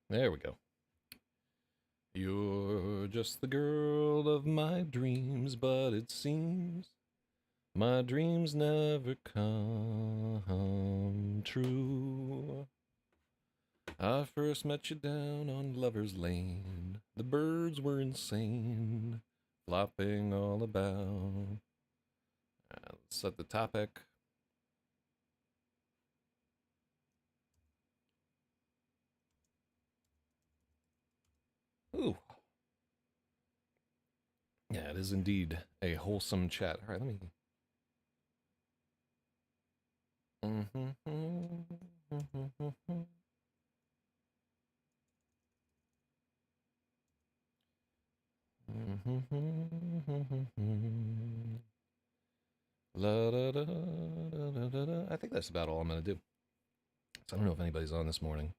There we go. You're just the girl of my dreams, but it seems my dreams never come true. I first met you down on Lover's Lane. The birds were insane, flopping all about. Let's set the topic. Ooh, yeah, it is indeed a wholesome chat. All right, let me. La, da, da, da, da, da. I think that's about all I'm gonna do. So I don't know if anybody's on this morning,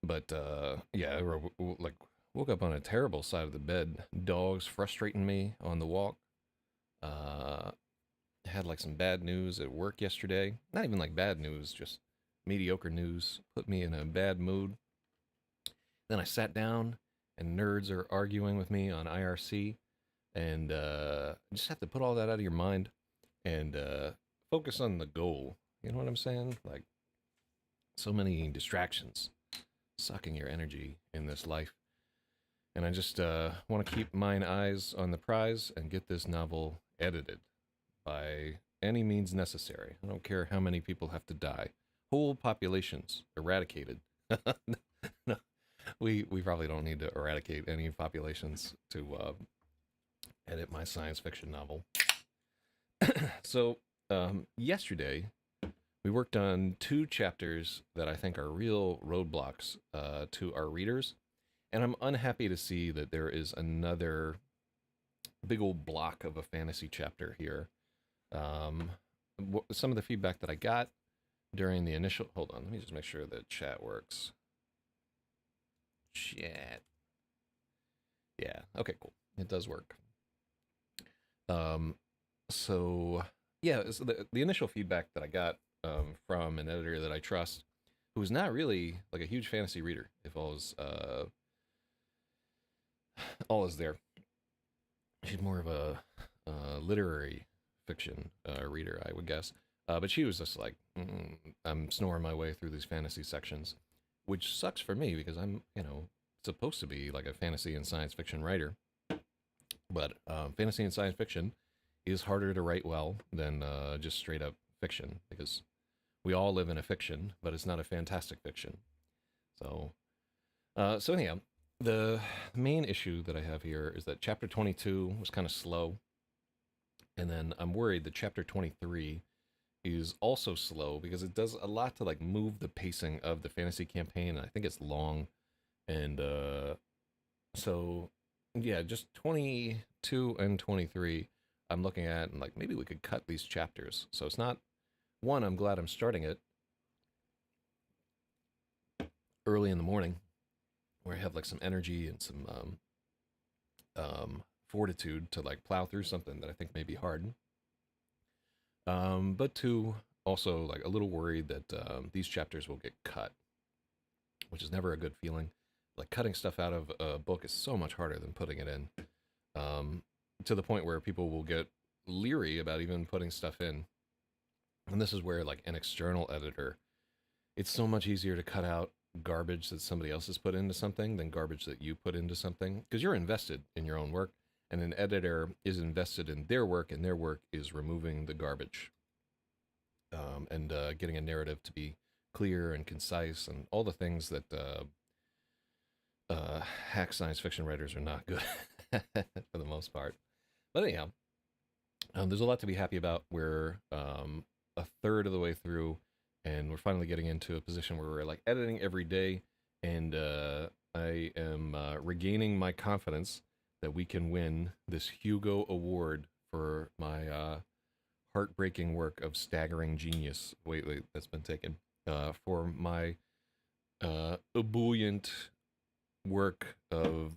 but yeah, like woke up on a terrible side of the bed. Dogs frustrating me on the walk. Uh, had like some bad news at work yesterday. Not even like bad news, just mediocre news. Put me in a bad mood. Then I sat down, and nerds are arguing with me on IRC, and just have to put all that out of your mind and focus on the goal. You know what I'm saying? Like so many distractions sucking your energy in this life. And I just want to keep mine eyes on the prize and get this novel edited by any means necessary. I don't care how many people have to die. Whole populations eradicated. No, we probably don't need to eradicate any populations to edit my science fiction novel. So yesterday we worked on two chapters that I think are real roadblocks to our readers, and I'm unhappy to see that there is another big old block of a fantasy chapter here. Um, some of the feedback that I got during the initial. Hold on, let me just make sure the chat works. Chat. Yeah. Okay. Cool. It does work. Um, so yeah, so the initial feedback that I got from an editor that I trust, who is not really like a huge fantasy reader, if all is there. She's more of a literary fiction reader, I would guess. But she was just like, I'm snoring my way through these fantasy sections, which sucks for me because I'm, supposed to be like a fantasy and science fiction writer. But fantasy and science fiction is harder to write well than just straight up fiction because we all live in a fiction, but it's not a fantastic fiction. So, so anyhow, the main issue that I have here is that chapter 22 was kind of slow, and then I'm worried that chapter 23 is also slow because it does a lot to like move the pacing of the fantasy campaign. And I think it's long, and so yeah, just 22 and 23 I'm looking at, and like maybe we could cut these chapters. So it's not one. I'm glad I'm starting it early in the morning where I have like some energy and some fortitude to like plow through something that I think may be hard. But two, also like a little worried that these chapters will get cut, which is never a good feeling. Like cutting stuff out of a book is so much harder than putting it in, to the point where people will get leery about even putting stuff in. And this is where like an external editor, it's so much easier to cut out garbage that somebody else has put into something than garbage that you put into something because you're invested in your own work, and an editor is invested in their work, and their work is removing the garbage, and getting a narrative to be clear and concise and all the things that hack science fiction writers are not good for the most part. But anyhow, there's a lot to be happy about. We're a third of the way through, and we're finally getting into a position where we're like editing every day, and I am regaining my confidence that we can win this Hugo Award for my heartbreaking work of staggering genius. Wait, that's been taken for my ebullient work of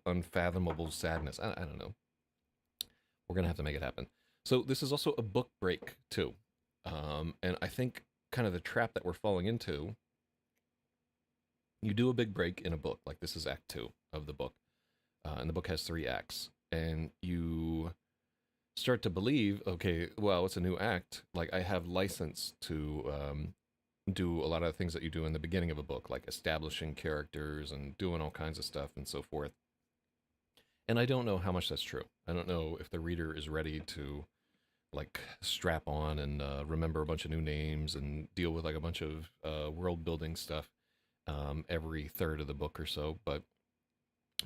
unfathomable sadness. I don't know. We're gonna have to make it happen. So this is also a book break too, and I think kind of the trap that we're falling into You do a big break in a book, like this is Act Two of the book, and the book has three acts, and you start to believe, okay, well, it's a new act. Like I have license to do a lot of the things that you do in the beginning of a book, like establishing characters and doing all kinds of stuff and so forth. And I don't know how much that's true. I don't know if the reader is ready to like strap on and remember a bunch of new names and deal with like a bunch of world building stuff every third of the book or so. But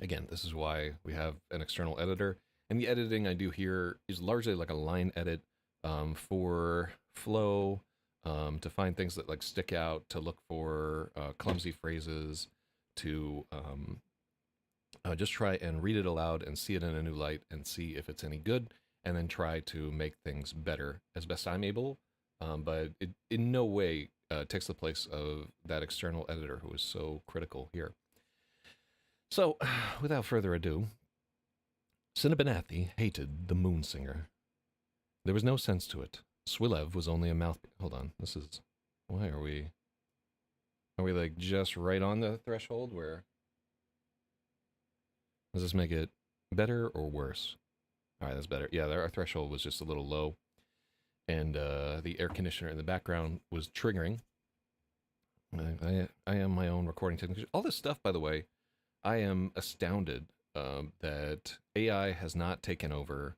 again, this is why we have an external editor. And the editing I do here is largely like a line edit for flow, to find things that like stick out, to look for clumsy phrases, to just try and read it aloud and see it in a new light and see if it's any good, and then try to make things better as best I'm able. But it in no way takes the place of that external editor who is so critical here. So, without further ado, Cinnabanathi hated the moon singer. There was no sense to it. Swilev was only a mouth. Hold on, this is. Why are we? Are we like just right on the threshold where? Does this make it better or worse? All right, that's better. Yeah, our threshold was just a little low, and the air conditioner in the background was triggering. I am my own recording technician. All this stuff, by the way, I am astounded that AI has not taken over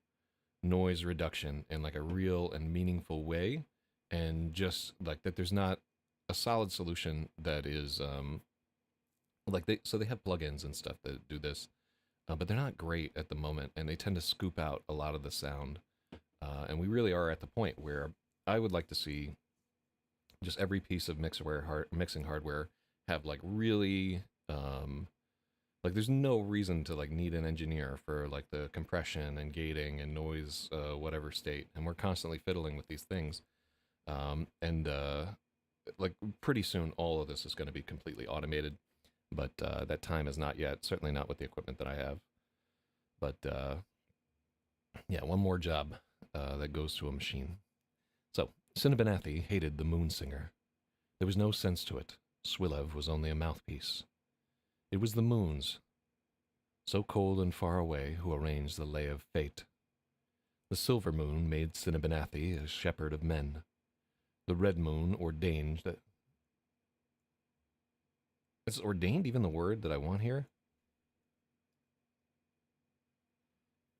noise reduction in like a real and meaningful way, and just like that there's not a solid solution that is like they have plugins and stuff that do this, but they're not great at the moment, and they tend to scoop out a lot of the sound, and we really are at the point where I would like to see just every piece of mixing hardware have like really like there's no reason to like need an engineer for like the compression and gating and noise whatever state, and we're constantly fiddling with these things, and like pretty soon all of this is going to be completely automated, but that time is not yet, certainly not with the equipment that I have. But yeah, one more job that goes to a machine. So Cinnabanathi hated the moon singer. There was no sense to it. Swilev was only a mouthpiece. It was the moons, so cold and far away, who arranged the lay of fate. The silver moon made Cinnabanathi a shepherd of men. The red moon ordained that. Is ordained even the word that I want here?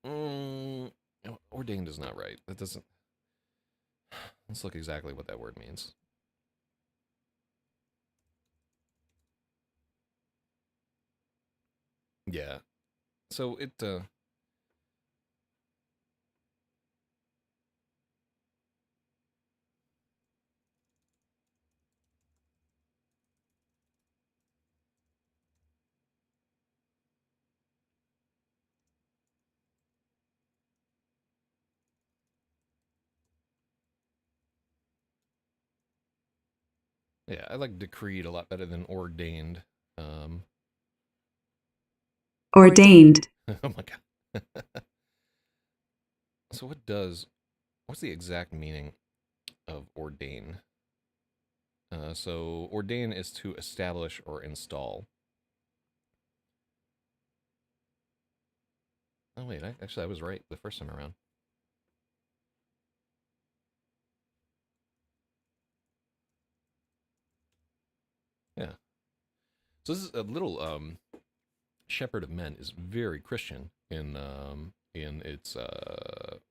Ordained is not right. That doesn't. Let's look exactly what that word means. Yeah. So it yeah, I like decreed a lot better than ordained. Ordained. Oh my god. So what's the exact meaning of ordain? So ordain is to establish or install. Oh wait, actually I was right the first time around. Yeah. So this is a little shepherd of men is very Christian in its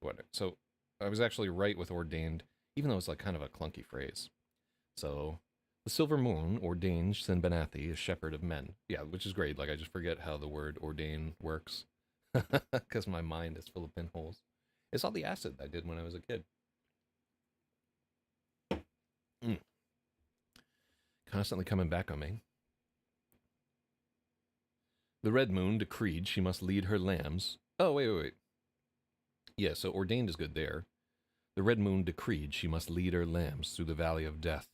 what. So I was actually right with ordained, even though it's like kind of a clunky phrase. So the silver moon ordained Sinbanathi a shepherd of men. Yeah, which is great. Like I just forget how the word ordain works because my mind is full of pinholes. It's all the acid I did when I was a kid. Mm. Constantly coming back on me. The red moon decreed she must lead her lambs. Oh, wait. Yeah, so ordained is good there. The red moon decreed she must lead her lambs through the valley of death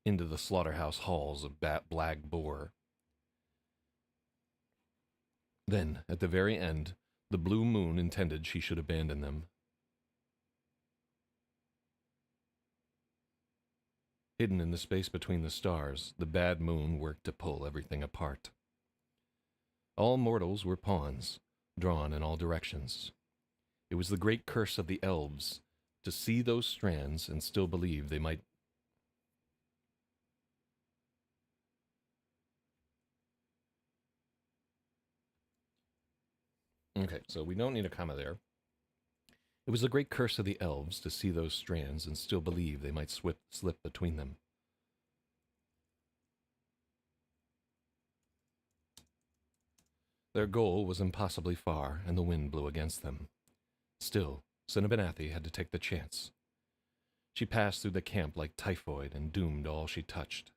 into the slaughterhouse halls of Blag Boar. Then, at the very end, the blue moon intended she should abandon them. Hidden in the space between the stars, the bad moon worked to pull everything apart. All mortals were pawns, drawn in all directions. It was the great curse of the elves to see those strands and still believe they might. Okay, so we don't need a comma there. It was the great curse of the elves to see those strands and still believe they might slip between them. Their goal was impossibly far, and the wind blew against them. Still, Cinnabanathi had to take the chance. She passed through the camp like typhoid and doomed all she touched.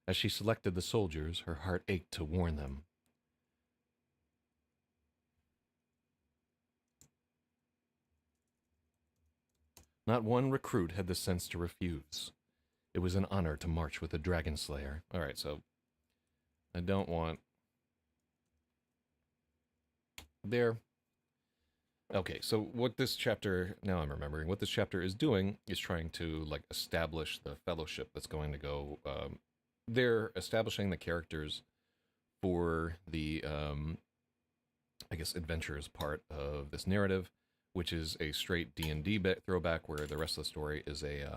As she selected the soldiers, her heart ached to warn them. Not one recruit had the sense to refuse. It was an honor to march with the Dragon Slayer. All right, so I don't want there. Okay, so what this chapter, now I'm remembering, what this chapter is doing is trying to, like, establish the fellowship that's going to go, they're establishing the characters for the, I guess, adventures part of this narrative, which is a straight D&D throwback, where the rest of the story is a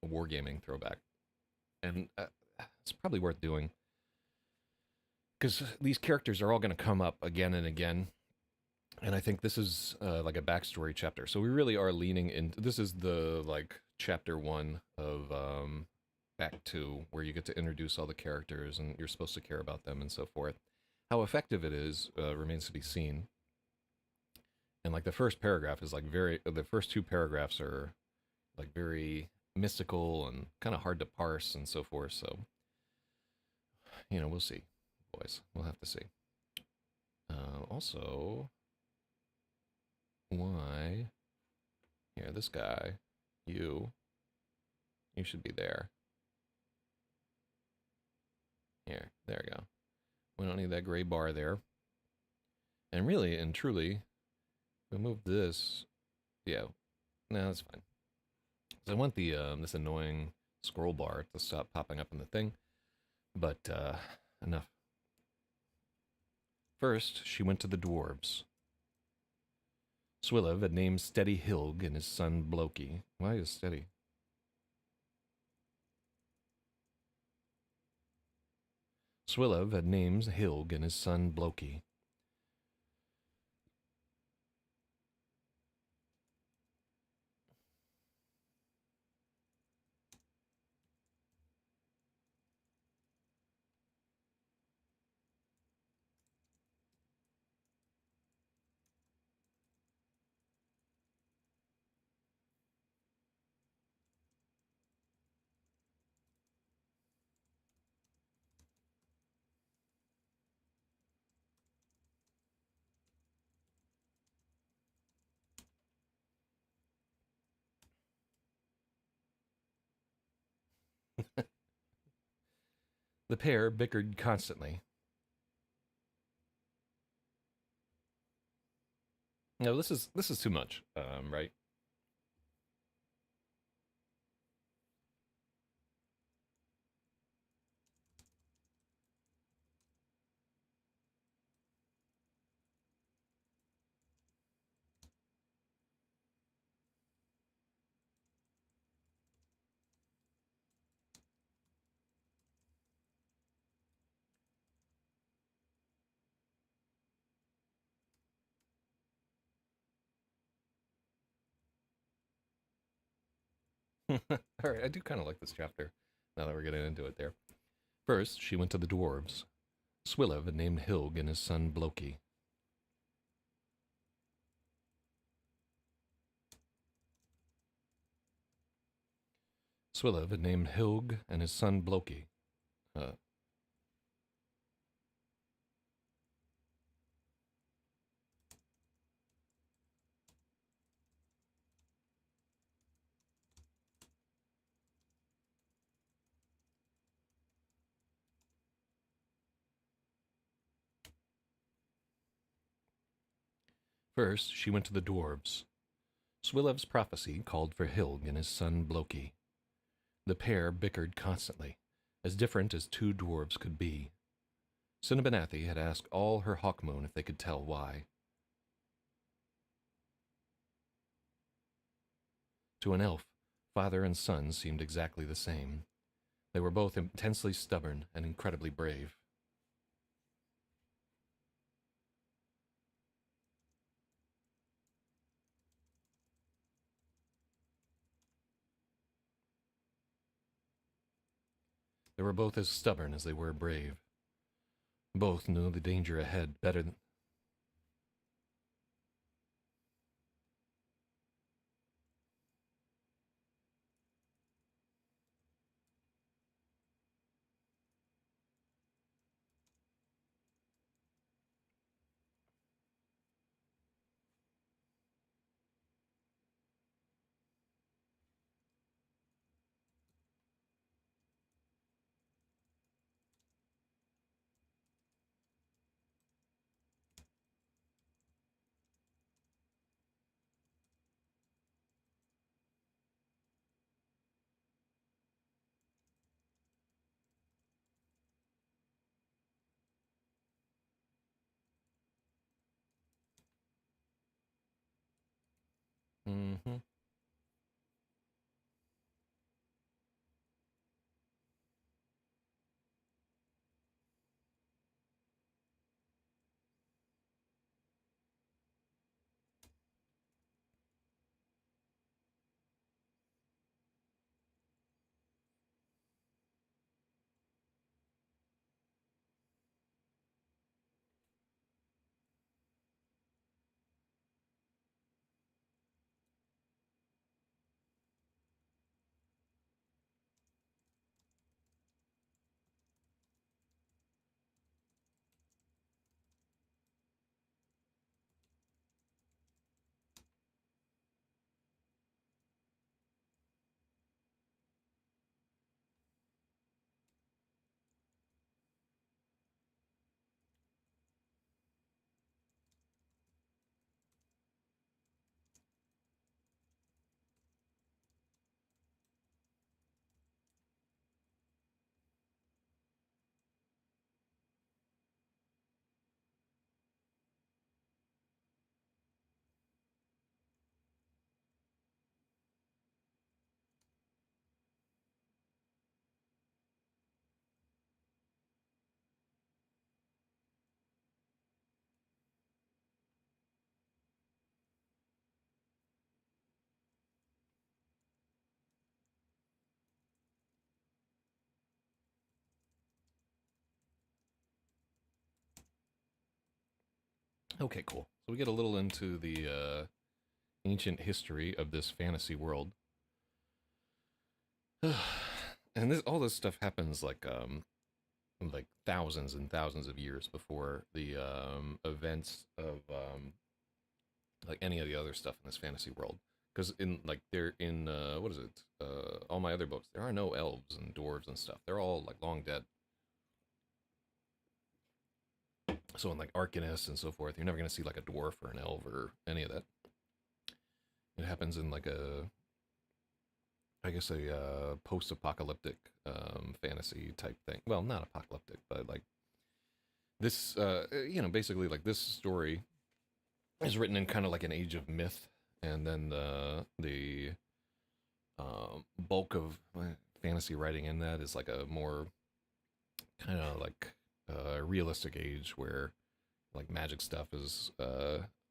wargaming throwback. And it's probably worth doing, because these characters are all going to come up again and again. And I think this is like a backstory chapter. So we really are leaning into, this is the like chapter 1 of Act 2, where you get to introduce all the characters and you're supposed to care about them and so forth. How effective it is remains to be seen. And like the first paragraph is like the first 2 paragraphs are like very mystical and kind of hard to parse and so forth. So, we'll see, boys. We'll have to see. Also, why? Here, this guy, you should be there. Here, there we go. We don't need that gray bar there. And really and truly, we move this. Yeah, no, that's fine. So I want the this annoying scroll bar to stop popping up in the thing. But enough. First, she went to the dwarves. Swillev had named Steady Hilg and his son Bloki. Why is Steady? Swillev had named Hilg and his son Bloki. The pair bickered constantly. No, this is too much, right? All right, I do kind of like this chapter, now that we're getting into it there. First, she went to the dwarves. Swillev had named Hilg and his son Bloki. Swillev had named Hilg and his son Bloki. First, she went to the dwarves. Swillev's prophecy called for Hilg and his son Bloki. The pair bickered constantly, as different as two dwarves could be. Cinnabonathi had asked all her Hawkmoon if they could tell why. To an elf, father and son seemed exactly the same. They were both intensely stubborn and incredibly brave. They were both as stubborn as they were brave. Both knew the danger ahead better than. Mm-hmm. Okay, cool. So we get a little into the ancient history of this fantasy world. And this all this stuff happens like thousands and thousands of years before the events of like any of the other stuff in this fantasy world. Because in like they're in what is it? All my other books, there are no elves and dwarves and stuff. They're all like long dead. So in like Arcanus and so forth, you're never gonna see like a dwarf or an elf or any of that. It happens in like a, I guess a post-apocalyptic fantasy type thing. Well, not apocalyptic, but like this, basically like this story is written in kind of like an age of myth, and then the bulk of fantasy writing in that is like a more kind of like realistic age where like magic stuff is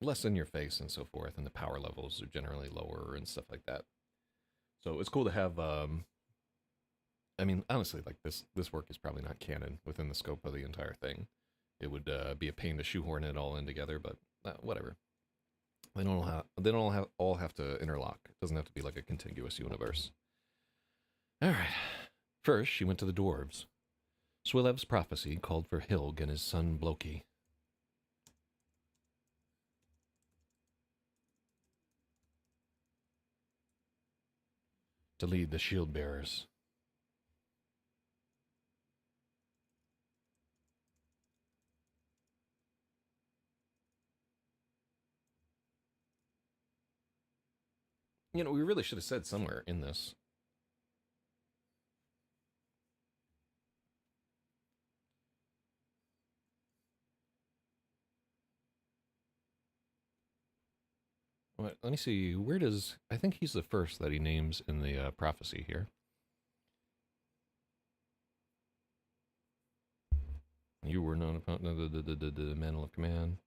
less in your face and so forth, and the power levels are generally lower and stuff like that. So it's cool to have. I mean, honestly, like this work is probably not canon within the scope of the entire thing. It would be a pain to shoehorn it all in together, but whatever. They don't all have to interlock. It doesn't have to be like a contiguous universe. All right. First, she went to the dwarves. Swilev's prophecy called for Hilg and his son Bloki. To lead the shield bearers. We really should have said somewhere in this. Let me see. Where does I think he's the first that he names in the prophecy here? You were known upon the mantle of command.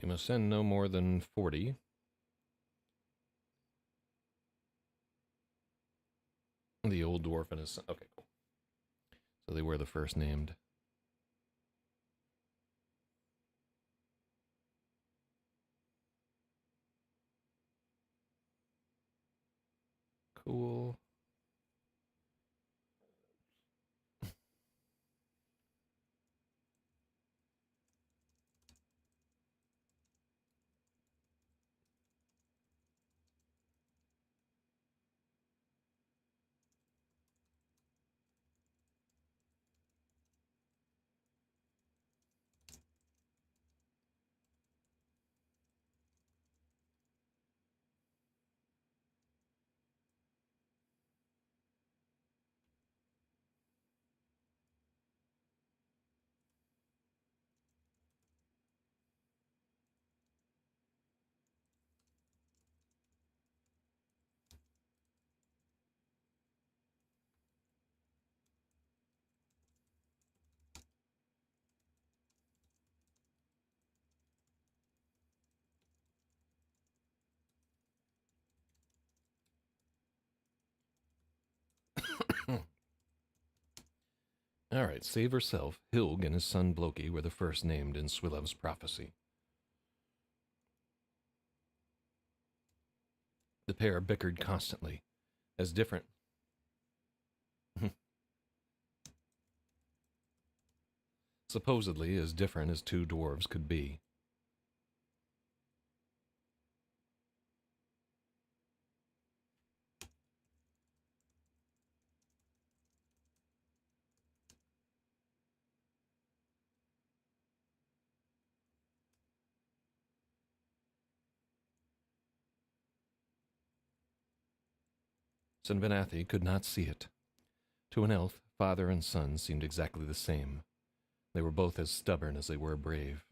You must send no more than 40. The old dwarf and his son. Okay, cool. So they were the first named. Cool. All right, save herself. Hilg and his son Bloki were the first named in Swilev's prophecy. The pair bickered constantly, as different. Supposedly as different as two dwarves could be. Sinbanathi could not see it. To an elf, father and son seemed exactly the same. They were both as stubborn as they were brave.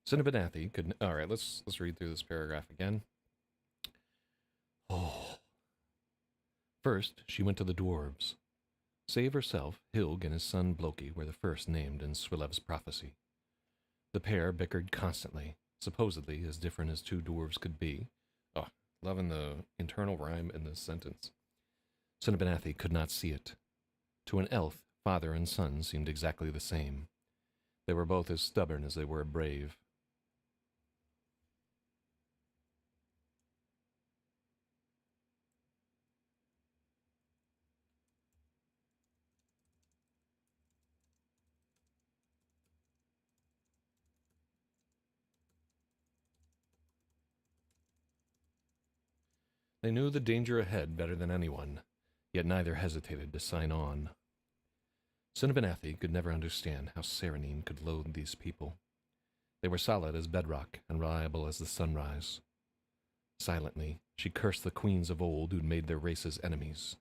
Sinbanathi could. All right, let's read through this paragraph again. Oh. First, she went to the dwarves. Save herself, Hilg and his son Bloki were the first named in Swilev's prophecy. The pair bickered constantly, supposedly as different as two dwarves could be. Oh, loving the internal rhyme in this sentence. Sinbanathi could not see it. To an elf, father and son seemed exactly the same. They were both as stubborn as they were brave. They knew the danger ahead better than anyone, yet neither hesitated to sign on. Cinnabonathi could never understand how Serenine could loathe these people. They were solid as bedrock and reliable as the sunrise. Silently, she cursed the queens of old who'd made their races enemies.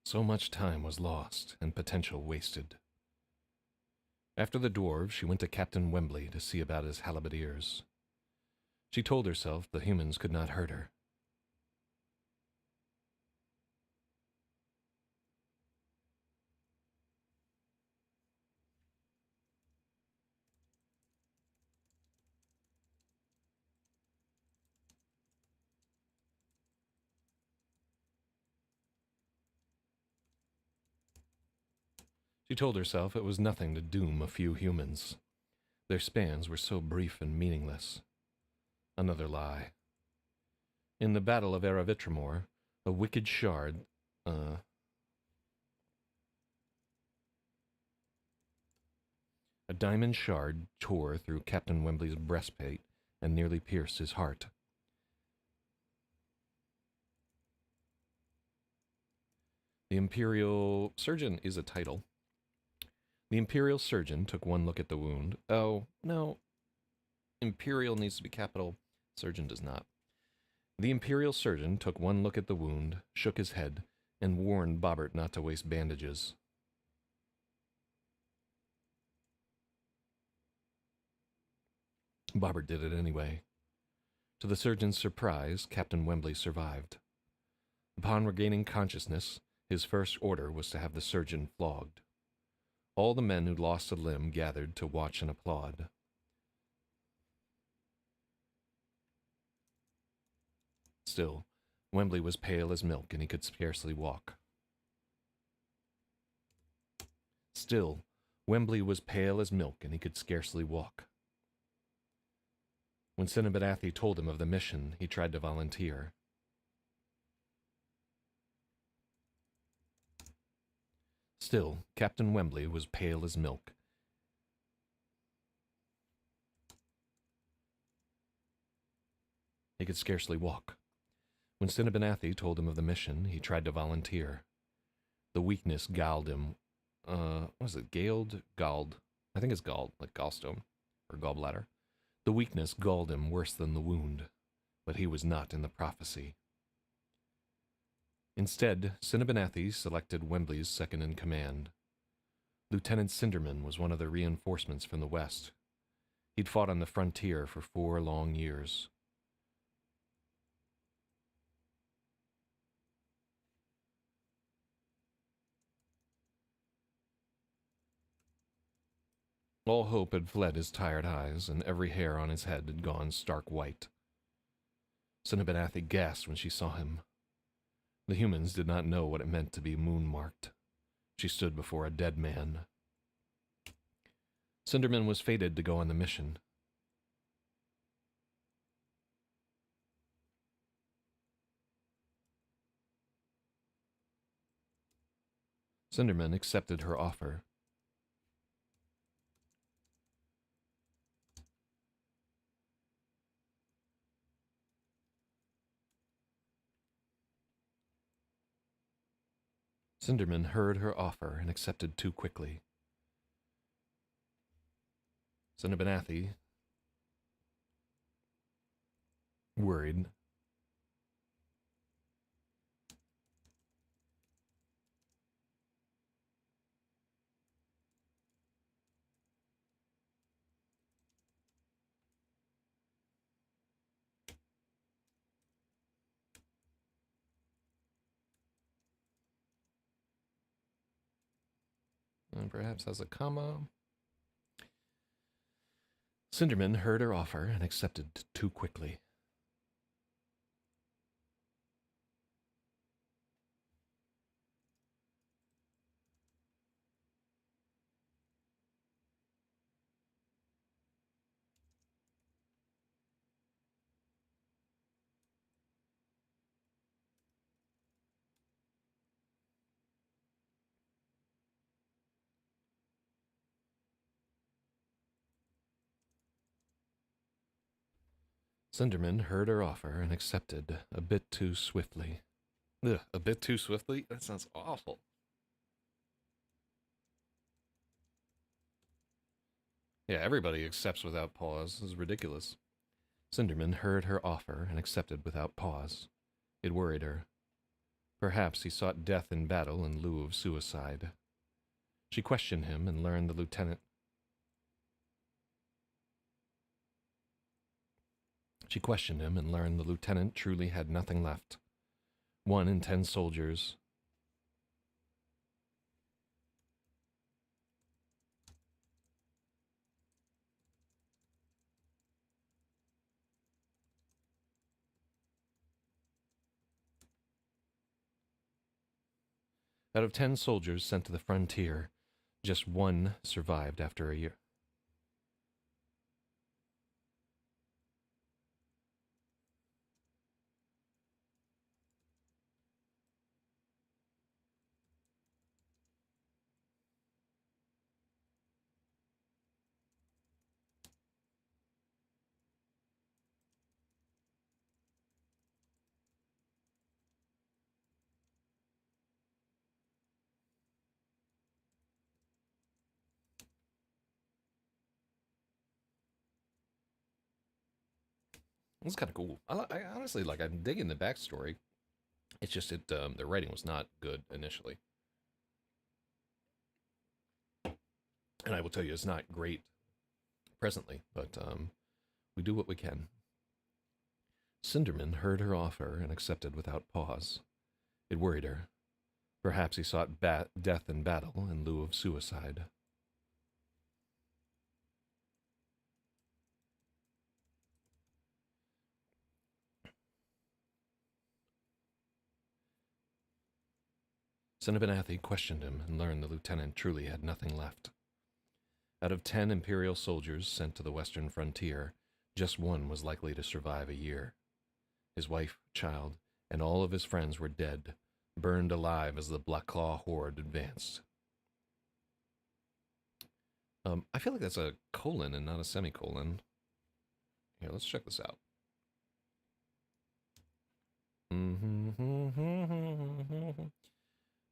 So much time was lost and potential wasted. After the dwarves, she went to Captain Wembley to see about his halberdiers. She told herself the humans could not hurt her. She told herself it was nothing to doom a few humans. Their spans were so brief and meaningless. Another lie. In the Battle of Eravitramor, a wicked shard, a diamond shard tore through Captain Wembley's breastplate and nearly pierced his heart. The Imperial Surgeon is a title. The Imperial Surgeon took one look at the wound. Oh, no. Imperial needs to be capital. Surgeon does not. The Imperial Surgeon took one look at the wound, shook his head, and warned Bobbert not to waste bandages. Bobbert did it anyway. To the surgeon's surprise, Captain Wembley survived. Upon regaining consciousness, his first order was to have the surgeon flogged. All the men who'd lost a limb gathered to watch and applaud. Still, Wembley was pale as milk and he could scarcely walk. Still, Wembley was pale as milk and he could scarcely walk. When Cinnabonathi told him of the mission, he tried to volunteer. Still, Captain Wembley was pale as milk. He could scarcely walk. When Cinnabonathi told him of the mission, he tried to volunteer. The weakness galled him. What was it? Galled. I think it's galled, like gallstone or gallbladder. The weakness galled him worse than the wound, but he was not in the prophecy. Instead, Cinnabonathi selected Wembley's second-in-command. Lieutenant Cinderman was one of the reinforcements from the west. He'd fought on the frontier for 4 long years. All hope had fled his tired eyes, and every hair on his head had gone stark white. Cinnabonathi gasped when she saw him. The humans did not know what it meant to be moon-marked. She stood before a dead man. Cinderman was fated to go on the mission. Cinderman accepted her offer. Cinderman heard her offer and accepted too quickly. Cinnabonathi, worried, and perhaps has a comma. Cinderman heard her offer and accepted too quickly. Cinderman heard her offer and accepted a bit too swiftly. Ugh, a bit too swiftly? That sounds awful. Yeah, everybody accepts without pause. This is ridiculous. Cinderman heard her offer and accepted without pause. It worried her. Perhaps he sought death in battle in lieu of suicide. She questioned him and learned the lieutenant. She questioned him and learned the lieutenant truly had nothing left. 1 in 10 soldiers. Out of 10 soldiers sent to the frontier, just 1 survived after a year. It's kind of cool. I honestly like. I'm digging the backstory. It's just the writing was not good initially, and I will tell you, it's not great presently. But we do what we can. Cinderman heard her offer and accepted without pause. It worried her. Perhaps he sought death in battle in lieu of suicide. Cinnabonathi questioned him and learned the lieutenant truly had nothing left. Out of 10 Imperial soldiers sent to the western frontier, just 1 was likely to survive a year. His wife, child, and all of his friends were dead, burned alive as the Blackclaw horde advanced. I feel like that's a colon and not a semicolon. Here, let's check this out.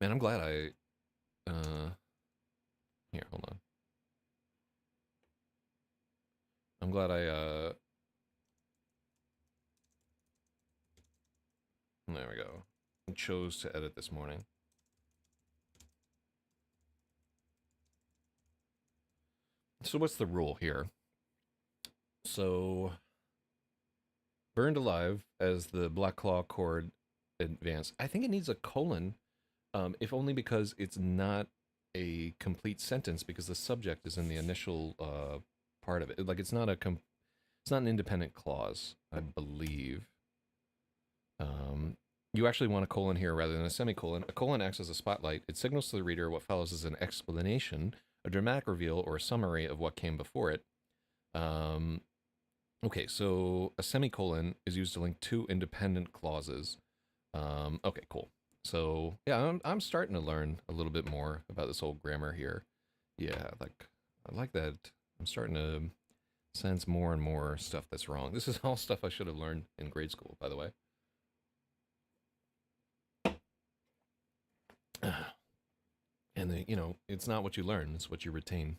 Man, I'm glad I... Here, hold on. I'm glad I... There we go. I chose to edit this morning. So what's the rule here? So... Burned alive as the Blackclaw horde advanced. I think it needs a colon, if only because it's not a complete sentence because the subject is in the initial part of it. Like it's not an independent clause, I believe. You actually want a colon here rather than a semicolon. A colon acts as a spotlight. It signals to the reader what follows as an explanation, a dramatic reveal, or a summary of what came before it. Okay, so a semicolon is used to link 2 independent clauses. Okay, cool. So yeah, I'm starting to learn a little bit more about this whole grammar here. Yeah, I like that. I'm starting to sense more and more stuff that's wrong. This is all stuff I should have learned in grade school, by the way. And it's not what you learn; it's what you retain.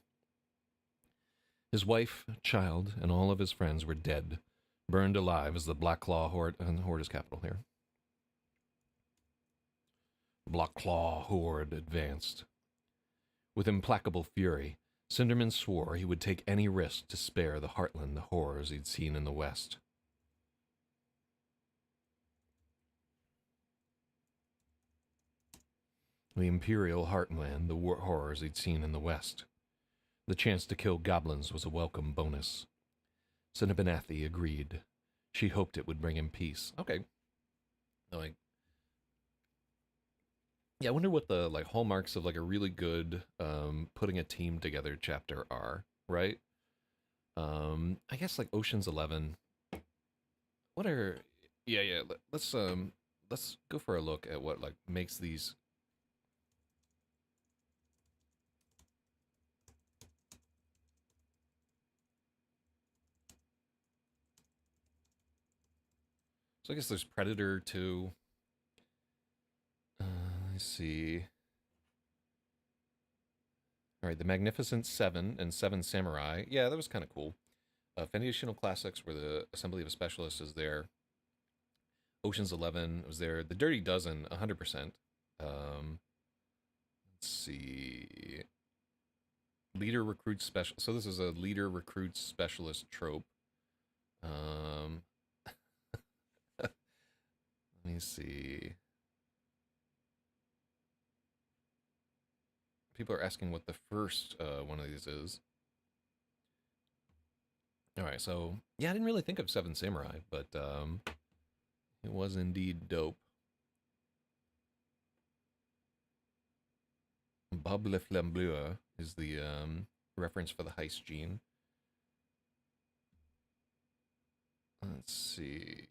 His wife, child, and all of his friends were dead, burned alive as the Blackclaw horde, and the horde is capital here. Blackclaw horde advanced. With implacable fury, Cinderman swore he would take any risk to spare the Heartland the horrors he'd seen in the West. The Imperial Heartland, the horrors he'd seen in the West. The chance to kill goblins was a welcome bonus. Cinnabonathi agreed. She hoped it would bring him peace. Okay. Like, yeah, I wonder what the hallmarks of a really good putting a team together chapter are, right? I guess Ocean's 11. What are yeah, let's go for a look at what makes these. So I guess there's Predator 2. Let's see. All right, The Magnificent Seven and Seven Samurai. Yeah, that was kind of cool. Foundational Classics, where the Assembly of Specialists is there. Ocean's 11 was there. The Dirty Dozen, 100%. Let's see. Leader recruits special. So this is a leader recruits specialist trope. Um, let me see. People are asking what the first one of these is. All right, so yeah, I didn't really think of Seven Samurai, but it was indeed dope. Bob Le Flambleur is the reference for the heist gene. Let's see.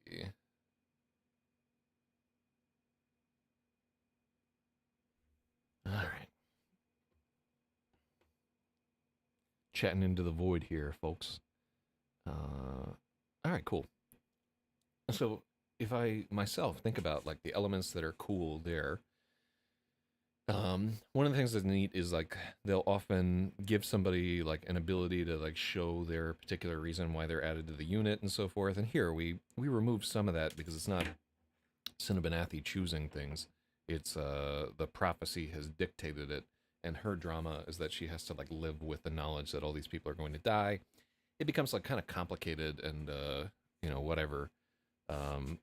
All right. Chatting into the void here, folks. All right, cool. So if I myself think about like the elements that are cool there, one of the things that's neat is like they'll often give somebody like an ability to like show their particular reason why they're added to the unit and so forth. And here we remove some of that because it's not Cinnabonathi choosing things. It's the prophecy has dictated it, and her drama is that she has to like live with the knowledge that all these people are going to die. It becomes like kind of complicated and whatever. Um,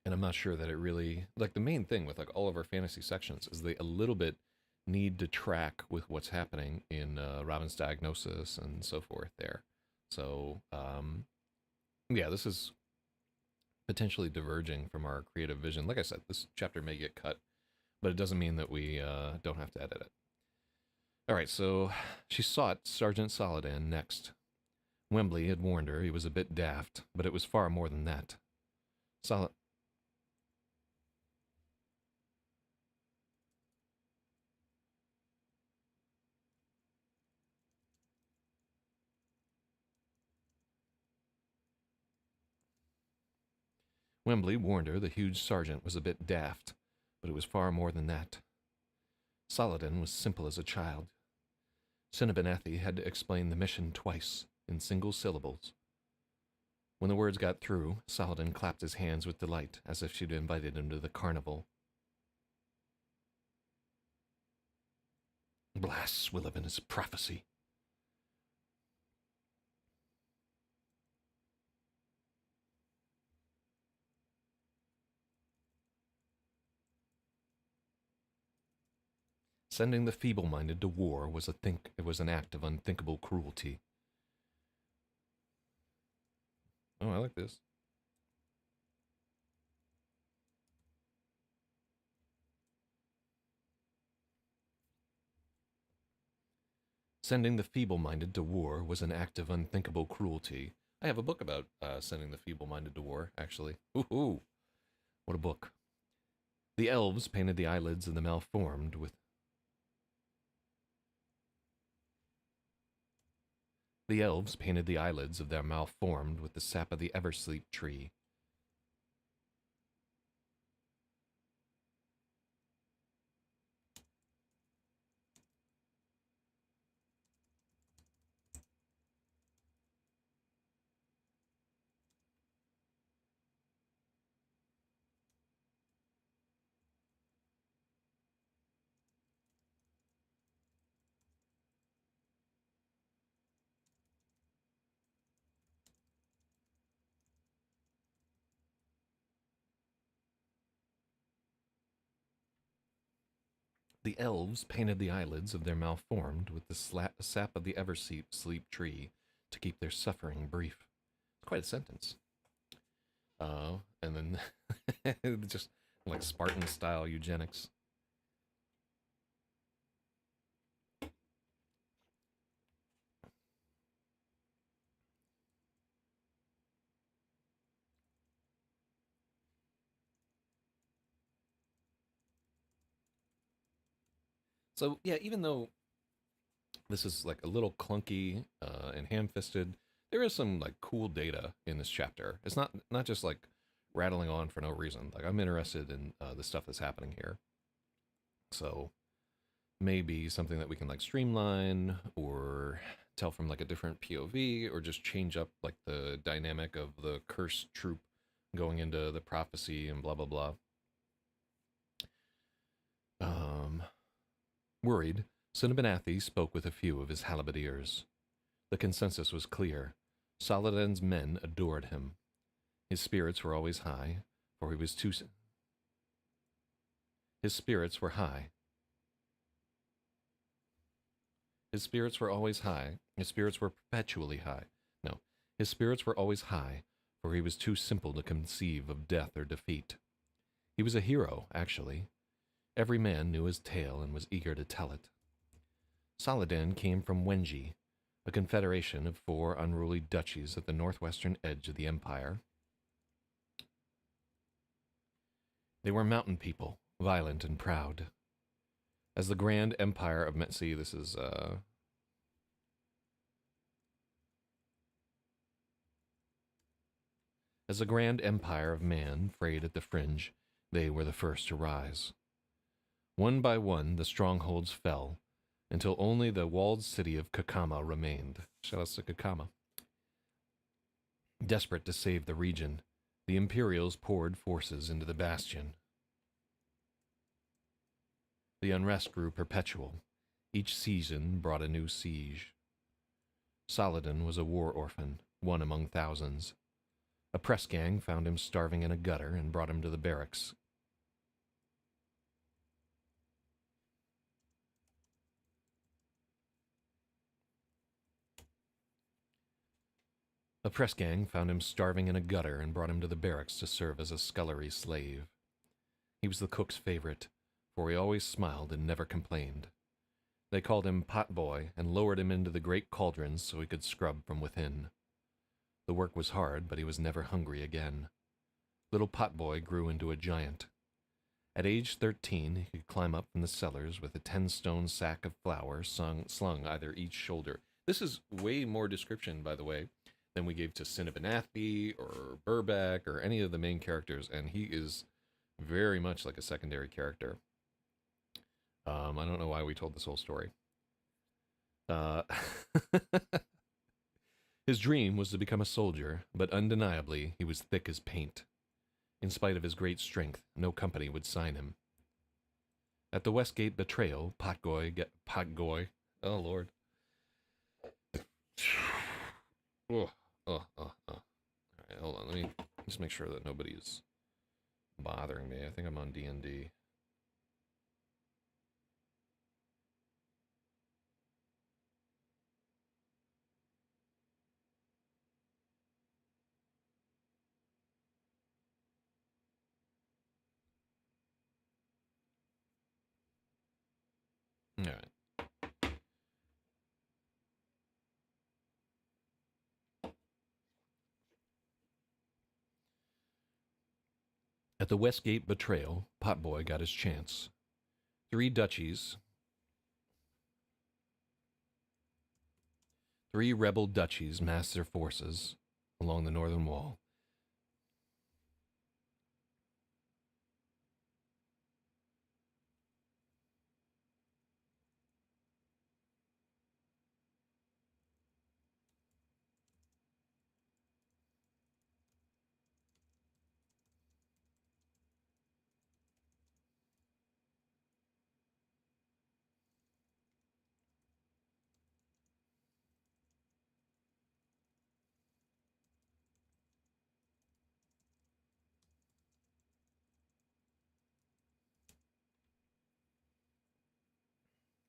and I'm not sure that it really like the main thing with like all of our fantasy sections is they a little bit need to track with what's happening in Robin's diagnosis and so forth there. So yeah, this is potentially diverging from our creative vision. Like I said, this chapter may get cut, but it doesn't mean that we don't have to edit it. All right, so she sought Sergeant Saladin next. Wembley had warned her he was a bit daft, but it was far more than that. Sol- Wembley warned her the huge sergeant was a bit daft, but it was far more than that. Saladin was simple as a child. Cinnabonathi had to explain the mission twice, in single syllables. When the words got through, Saladin clapped his hands with delight, as if she'd invited him to the carnival. Blast Swilliv and his prophecy. Sending the feeble-minded to war was an act of unthinkable cruelty. Oh, I like this. Sending the feeble-minded to war was an act of unthinkable cruelty. I have a book about sending the feeble-minded to war, actually. Ooh, what a book. The elves painted the eyelids of the malformed with The elves painted the eyelids of their malformed with the sap of the eversleep tree. The elves painted the eyelids of their malformed with the sap of the eversleep tree to keep their suffering brief. It's quite a sentence. And then just like Spartan style eugenics. So yeah, even though this is like a little clunky and ham-fisted, there is some like cool data in this chapter. It's not just like rattling on for no reason. Like, I'm interested in the stuff that's happening here. So maybe something that we can like streamline or tell from like a different POV, or just change up like the dynamic of the cursed troop going into the prophecy and blah blah blah. Um, Worried, Cinnabonathi spoke with a few of his halberdiers. The consensus was clear. Saladin's men adored him. His spirits were always high, for he was too. His spirits were high. His spirits were always high. His spirits were perpetually high. No, his spirits were always high, for he was too simple to conceive of death or defeat. He was a hero, actually. Every man knew his tale and was eager to tell it. Saladin came from Wenji, a confederation of 4 unruly duchies at the northwestern edge of the empire. They were mountain people, violent and proud. As the grand empire of see, this is as the grand empire of man frayed at the fringe, they were the first to rise. One by one, the strongholds fell, until only the walled city of Kakama remained. Shout out to Kakama. Desperate to save the region, the Imperials poured forces into the bastion. The unrest grew perpetual. Each season brought a new siege. Saladin was a war orphan, one among thousands. A press gang found him starving in a gutter and brought him to the barracks. A press gang found him starving in a gutter and brought him to the barracks to serve as a scullery slave. He was the cook's favorite, for he always smiled and never complained. They called him Pot Boy and lowered him into the great cauldrons so he could scrub from within. The work was hard, but he was never hungry again. Little Pot Boy grew into a giant. At age 13, he could climb up from the cellars with a 10-stone sack of flour slung either each shoulder. This is way more description, by the way, than we gave to Cinnabonathi or Burbeck or any of the main characters, and he is very much like a secondary character. I don't know why we told this whole story. His dream was to become a soldier, but undeniably he was thick as paint. In spite of his great strength, no company would sign him. At the Westgate betrayal, Potgoy, oh Lord. Alright, hold on, let me just make sure that nobody's bothering me. I think I'm on D&D. Alright. At the Westgate betrayal, Potboy got his chance. 3 rebel duchies massed their forces along the northern wall.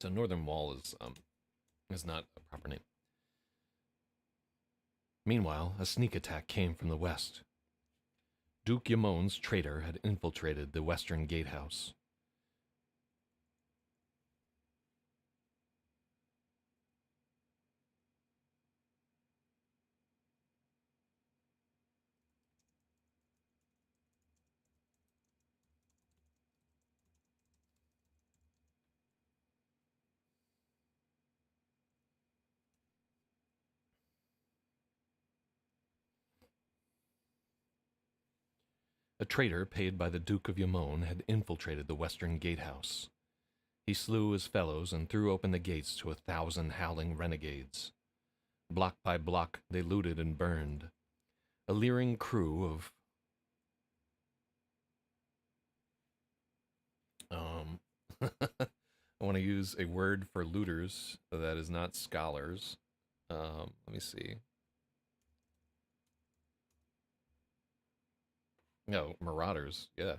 So Northern Wall is not a proper name. Meanwhile, a sneak attack came from the west. Duke Yamon's traitor had infiltrated the western gatehouse. A traitor paid by the Duke of Yamon had infiltrated the western gatehouse. He slew his fellows and threw open the gates to 1,000 howling renegades. Block by block, they looted and burned. A leering crew of I want to use a word for looters that is not scholars. Let me see. No, marauders, yeah.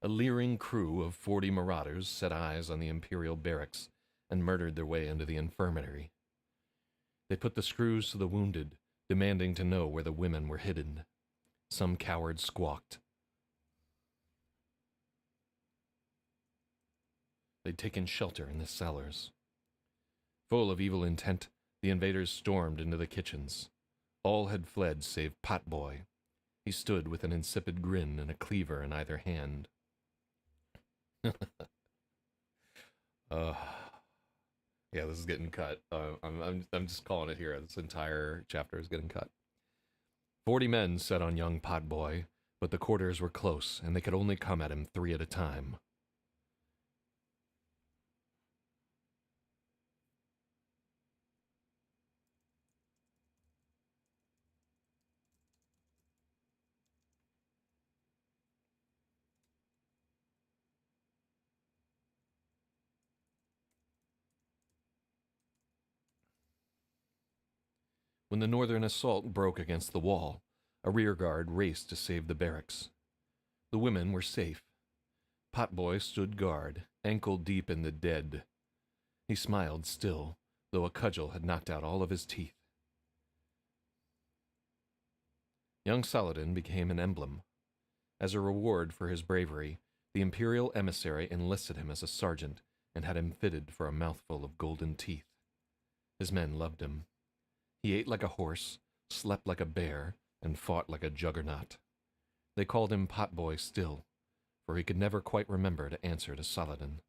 A leering crew of 40 marauders set eyes on the Imperial barracks and murdered their way into the infirmary. They put the screws to the wounded, demanding to know where the women were hidden. Some cowards squawked. They'd taken shelter in the cellars. Full of evil intent, the invaders stormed into the kitchens. All had fled save Potboy. He stood with an insipid grin and a cleaver in either hand. Yeah, this is getting cut. I'm just calling it here. This entire chapter is getting cut. 40 men set on young Potboy, but the quarters were close, and they could only come at him 3 at a time. When the northern assault broke against the wall, a rearguard raced to save the barracks. The women were safe. Potboy stood guard, ankle deep in the dead. He smiled still, though a cudgel had knocked out all of his teeth. Young Saladin became an emblem. As a reward for his bravery, the Imperial emissary enlisted him as a sergeant and had him fitted for a mouthful of golden teeth. His men loved him. He ate like a horse, slept like a bear, and fought like a juggernaut. They called him Potboy still, for he could never quite remember to answer to Saladin.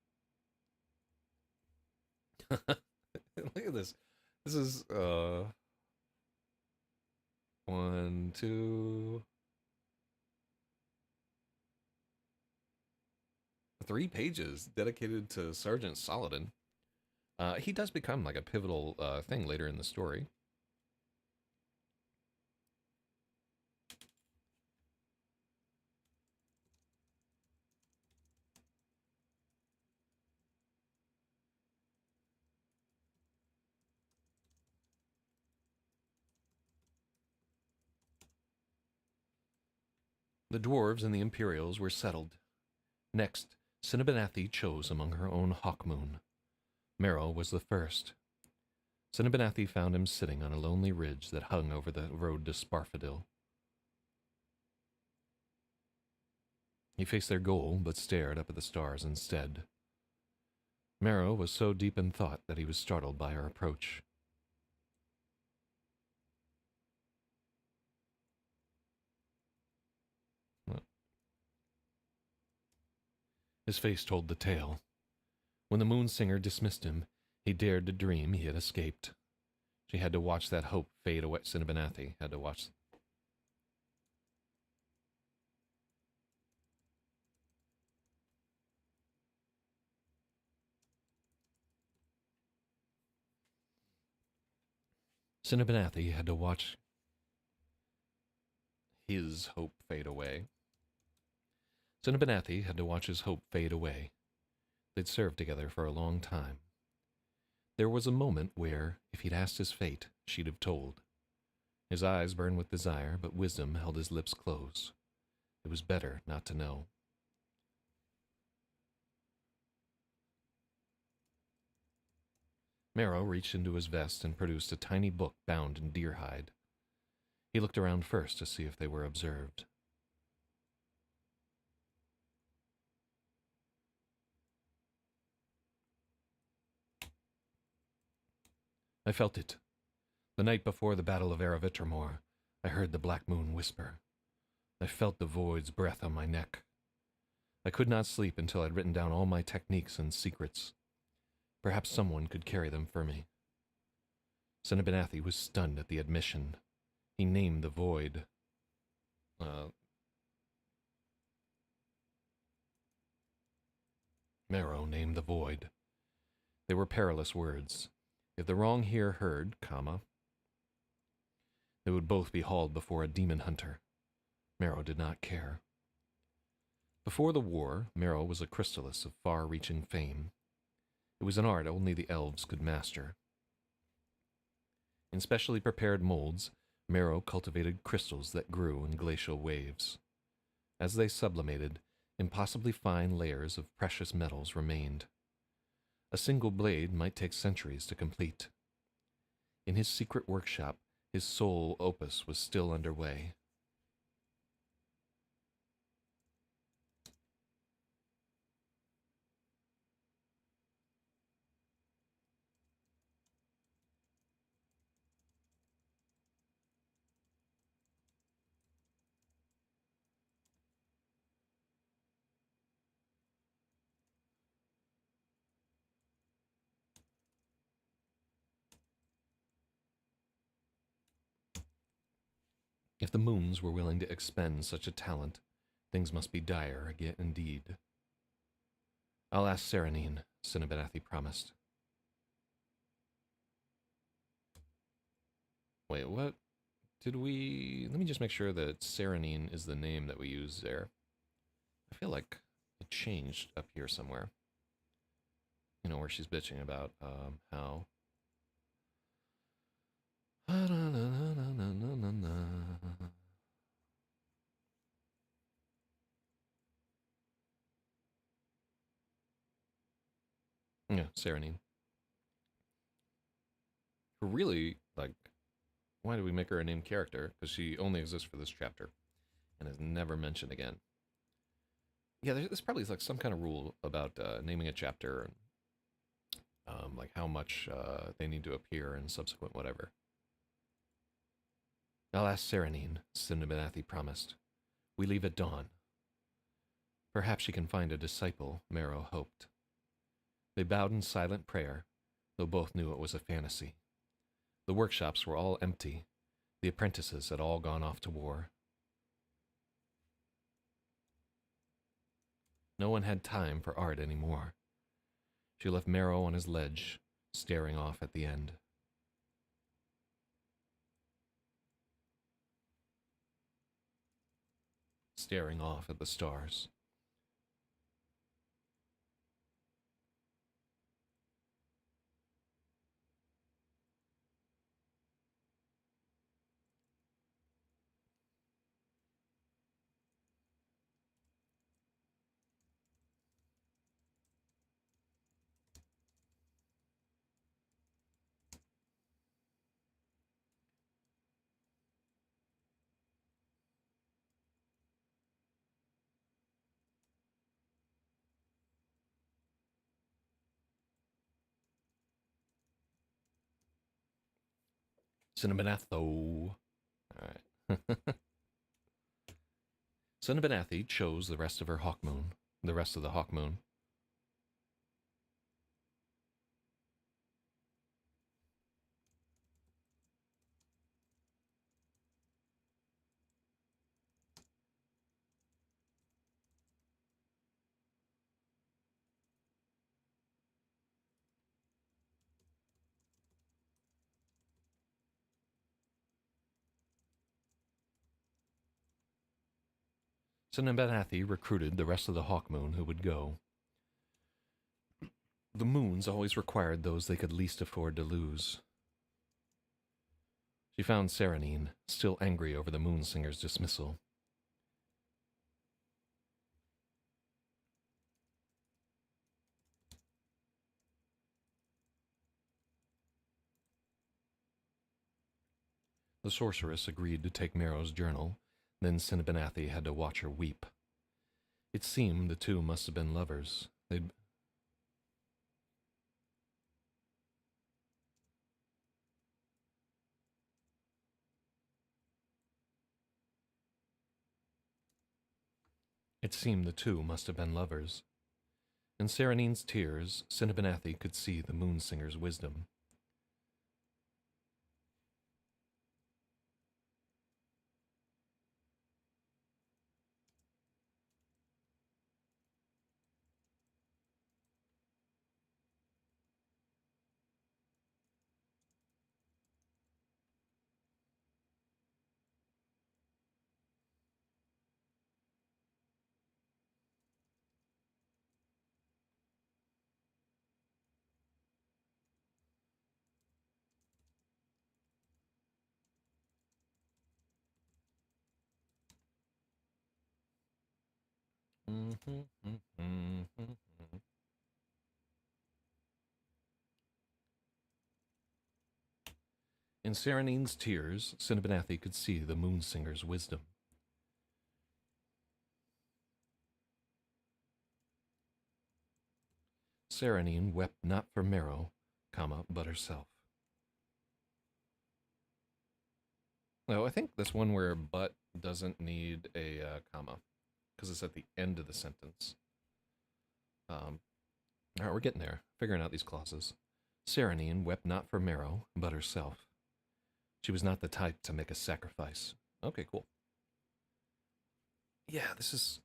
Look at this. This is, 1, 2, 3 pages dedicated to Sergeant Saladin. He does become like a pivotal thing later in the story. The dwarves and the Imperials were settled. Next, Cinnabonathi chose among her own hawkmoon. Merrill was the first. Cinnabonathi found him sitting on a lonely ridge that hung over the road to Sparfadil. He faced their goal, but stared up at the stars instead. Merrill was so deep in thought that he was startled by her approach. His face told the tale. When the moon singer dismissed him, he dared to dream he had escaped. She had to watch that hope fade away. Cinnabonathi had to watch. Cinnabonathi had to watch his hope fade away. Cinnabonathi had to watch his hope fade away. They'd served together for a long time. There was a moment where, if he'd asked his fate, she'd have told. His eyes burned with desire, but wisdom held his lips closed. It was better not to know. Marrow reached into his vest and produced a tiny book bound in deer hide. He looked around first to see if they were observed. I felt it. The night before the Battle of Eravitramor, I heard the Black Moon whisper. I felt the Void's breath on my neck. I could not sleep until I'd written down all my techniques and secrets. Perhaps someone could carry them for me. Cinnabonathi was stunned at the admission. He named the void. Marrow named the void. They were perilous words. If the wrong ear heard, they would both be hauled before a demon hunter. Marrow did not care. Before the war, Marrow was a chrysalis of far-reaching fame. It was an art only the elves could master. In specially prepared molds, Marrow cultivated crystals that grew in glacial waves. As they sublimated, impossibly fine layers of precious metals remained. A single blade might take centuries to complete. In his secret workshop, his sole opus was still underway. If the moons were willing to expend such a talent, things must be dire again indeed. I'll ask Serenine, Cinnabenathi promised. Wait, what? Did we... Let me just make sure that Serenine is the name that we use there. I feel like it changed up here somewhere. You know, where she's bitching about how... Yeah, Serenine. Really, like, why did we make her a named character? Because she only exists for this chapter and is never mentioned again. Yeah, there's probably like some kind of rule about naming a chapter and like how much they need to appear in subsequent whatever. I'll ask Serenine, Cinnabenathi promised. We leave at dawn. Perhaps she can find a disciple, Marrow hoped. They bowed in silent prayer, though both knew it was a fantasy. The workshops were all empty. The apprentices had all gone off to war. No one had time for art anymore. She left Marrow on his ledge, staring off at the end. Staring off at the stars. Cinnabenatho. Alright. Cinnabenathi chose the rest of her Hawkmoon. The rest of the Hawkmoon. Cinnabenathi recruited the rest of the Hawkmoon who would go. The moons always required those they could least afford to lose. She found Serenine, still angry over the Moonsinger's dismissal. The sorceress agreed to take Marrow's journal, then Cinnabenathi had to watch her weep. It seemed the two must have been lovers. It seemed the two must have been lovers. In Serenine's tears, Cinnabenathi could see the Moonsinger's wisdom. In Serenine's tears, Cinnabonathi could see the Moonsinger's wisdom. Serenine wept not for Merrow, but herself. No, I think this one where but doesn't need a comma, because it's at the end of the sentence. All right, we're getting there, figuring out these clauses. Serenine wept not for Merrow, but herself. She was not the type to make a sacrifice. Okay, cool. Yeah, it's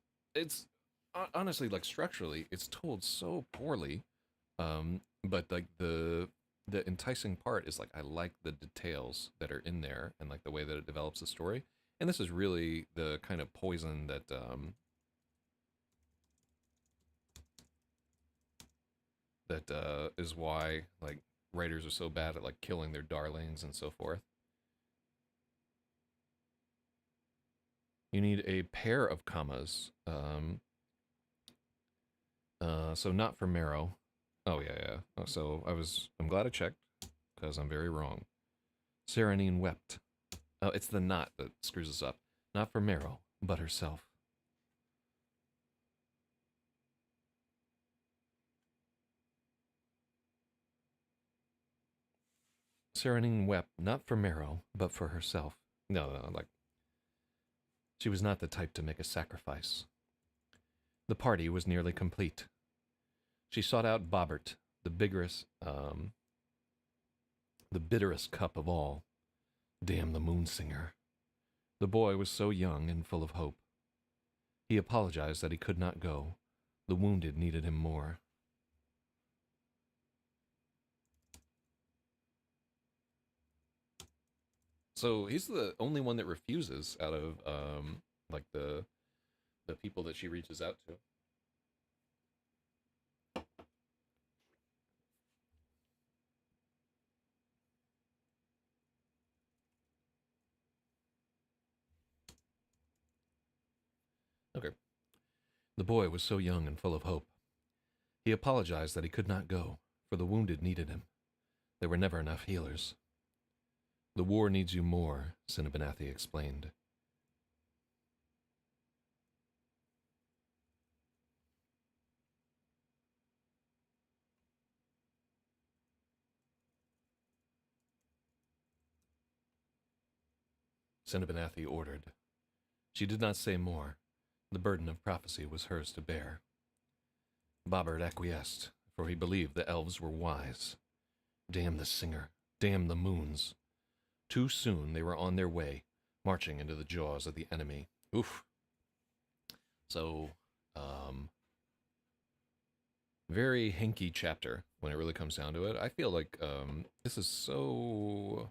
honestly, like, structurally, it's told so poorly. But like the enticing part is, like, I like the details that are in there and like the way that it develops the story. And this is really the kind of poison that is why, like, writers are so bad at, like, killing their darlings and so forth. You need a pair of commas. So not for Merrow. Oh yeah, yeah. So I'm glad I checked because I'm very wrong. Serenine wept. Oh, it's the not that screws us up. Not for Merrow, but herself. Serenine wept not for Merrow, but for herself. No, like, she was not the type to make a sacrifice. The party was nearly complete. She sought out Bobbert, the bitterest cup of all. Damn the Moonsinger. The boy was so young and full of hope. He apologized that he could not go. The wounded needed him more. So he's the only one that refuses out of like the people that she reaches out to. Okay. The boy was so young and full of hope. He apologized that he could not go, for the wounded needed him. There were never enough healers. The war needs you more, Cinnabonathi explained. Cinnabonathi ordered. She did not say more. The burden of prophecy was hers to bear. Bobbert acquiesced, for he believed the elves were wise. Damn the singer. Damn the moons. Too soon they were on their way, marching into the jaws of the enemy. Oof. So, very hinky chapter when it really comes down to it. I feel like this is so.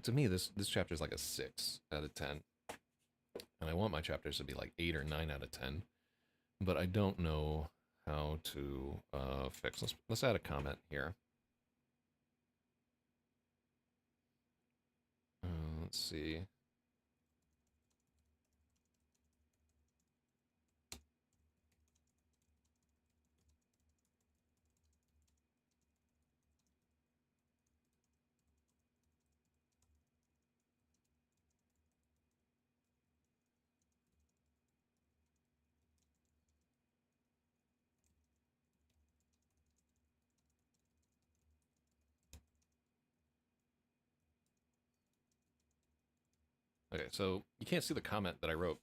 To me, this chapter is like a 6 out of 10, and I want my chapters to be like 8 or 9 out of 10, but I don't know how to fix. Let's add a comment here. Let's see. Okay, so you can't see the comment that I wrote,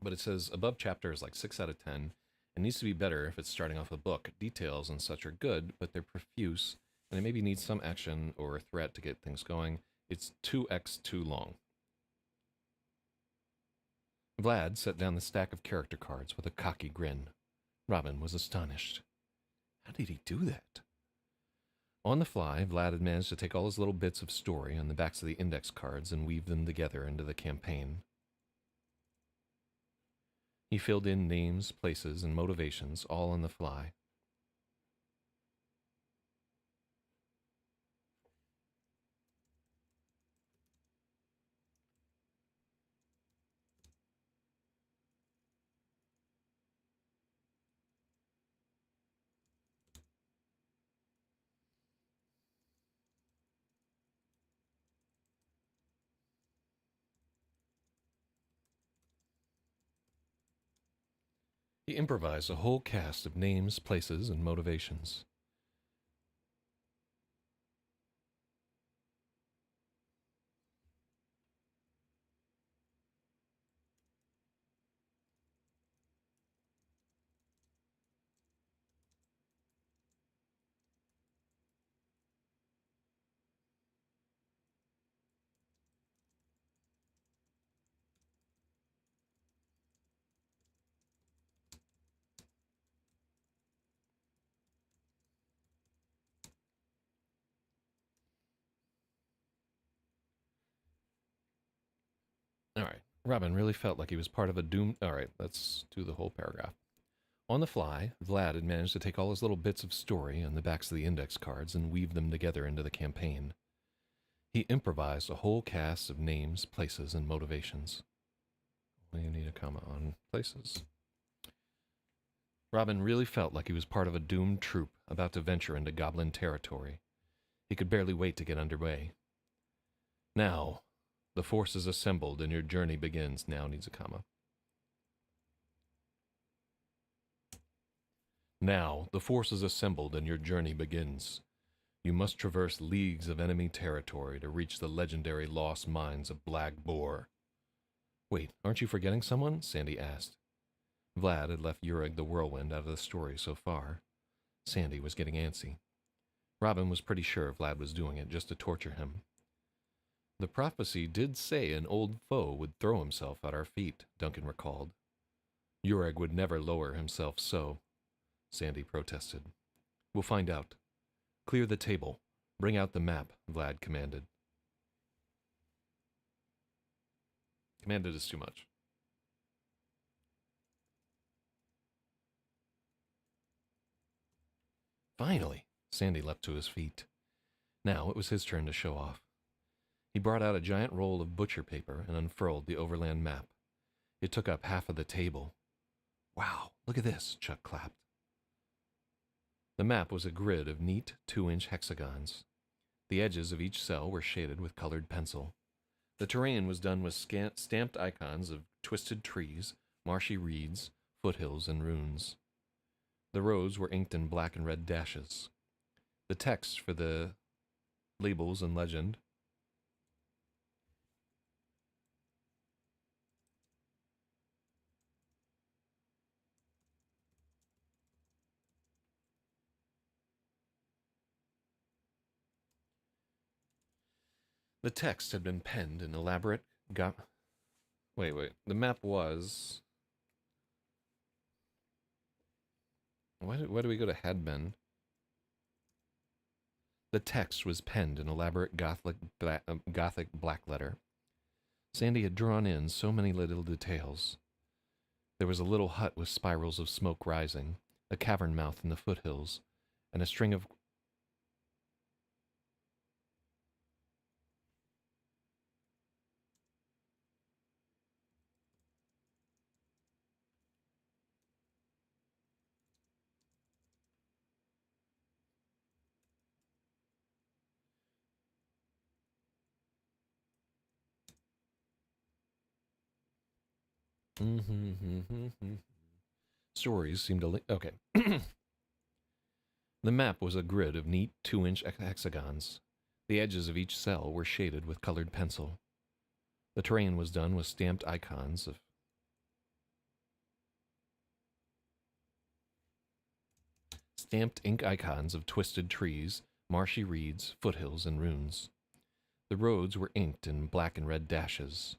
but it says above chapter is like 6 out of 10. It needs to be better if it's starting off a book. Details and such are good, but they're profuse, and it maybe needs some action or a threat to get things going. It's 2x too long. Vlad set down the stack of character cards with a cocky grin. Robin was astonished. How did he do that? On the fly, Vlad had managed to take all his little bits of story on the backs of the index cards and weave them together into the campaign. He filled in names, places, and motivations all on the fly. He improvised a whole cast of names, places, and motivations. All right. Robin really felt like he was part of a doomed. All right, let's do the whole paragraph. On the fly, Vlad had managed to take all his little bits of story on the backs of the index cards and weave them together into the campaign. He improvised a whole cast of names, places, and motivations. We need a comma on places. Robin really felt like he was part of a doomed troop about to venture into goblin territory. He could barely wait to get underway. Now, the force is assembled and your journey begins. Now needs a comma. Now, the force is assembled and your journey begins. You must traverse leagues of enemy territory to reach the legendary lost mines of Black Boar. Wait, aren't you forgetting someone? Sandy asked. Vlad had left Ureg the Whirlwind out of the story so far. Sandy was getting antsy. Robin was pretty sure Vlad was doing it just to torture him. The prophecy did say an old foe would throw himself at our feet, Duncan recalled. Ureg would never lower himself so, Sandy protested. We'll find out. Clear the table. Bring out the map, Vlad commanded. Commanded is too much. Finally, Sandy leapt to his feet. Now it was his turn to show off. He brought out a giant roll of butcher paper and unfurled the overland map. It took up half of the table. Wow, look at this, Chuck clapped. The map was a grid of neat 2-inch hexagons. The edges of each cell were shaded with colored pencil. The terrain was done with stamped icons of twisted trees, marshy reeds, foothills, and ruins. The roads were inked in black and red dashes. The text for the labels and legend The text had been penned in elaborate Wait. The map was... Why do we go to had been? The text was penned in elaborate Gothic black letter. Sandy had drawn in so many little details. There was a little hut with spirals of smoke rising, a cavern mouth in the foothills, and a string of... Stories seemed to... Okay. The map was a grid of neat 2-inch hexagons. The edges of each cell were shaded with colored pencil. The terrain was done with stamped icons of... Stamped ink icons of twisted trees, marshy reeds, foothills, and ruins. The roads were inked in black and red dashes.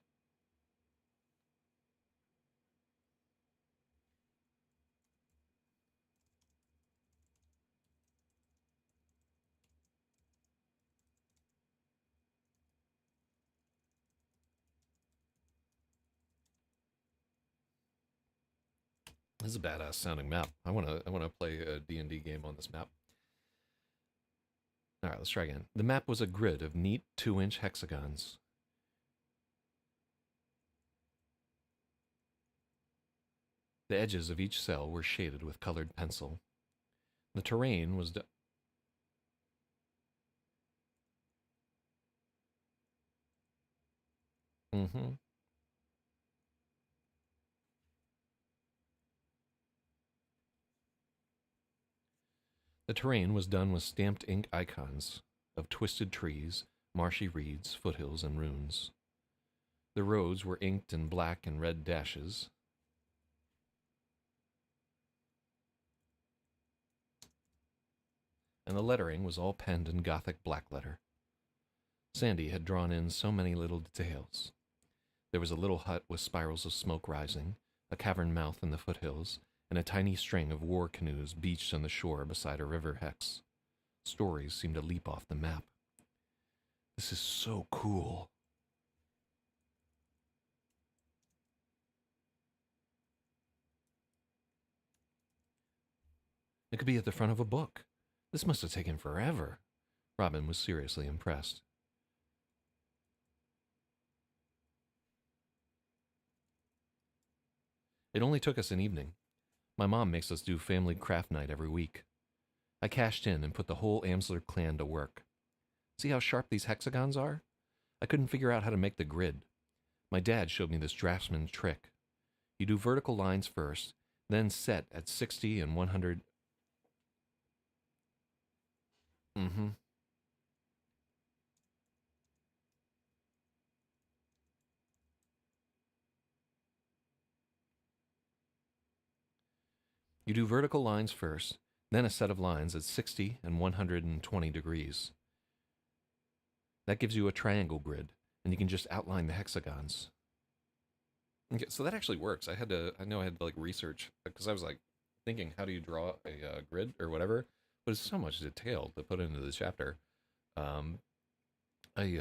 This is a badass sounding map. I wanna play a D&D game on this map. All right, let's try again. The map was a grid of neat 2-inch hexagons. The edges of each cell were shaded with colored pencil. The terrain was... The terrain was done with stamped ink icons of twisted trees, marshy reeds, foothills, and ruins. The roads were inked in black and red dashes. And the lettering was all penned in Gothic blackletter. Sandy had drawn in so many little details. There was a little hut with spirals of smoke rising, a cavern mouth in the foothills, and a tiny string of war canoes beached on the shore beside a river hex. Stories seemed to leap off the map. This is so cool. It could be at the front of a book. This must have taken forever. Robin was seriously impressed. It only took us an evening. My mom makes us do family craft night every week. I cashed in and put the whole Amsler clan to work. See how sharp these hexagons are? I couldn't figure out how to make the grid. My dad showed me this draftsman's trick. You do vertical lines first, then set at 60 and 100. Mm-hmm. You do vertical lines first, then a set of lines at 60 and 120 degrees. That gives you a triangle grid, and you can just outline the hexagons. Okay, so that actually works. I know I had to like research, because I was like thinking, how do you draw a grid or whatever? But it's so much detail to put into the chapter. Um, I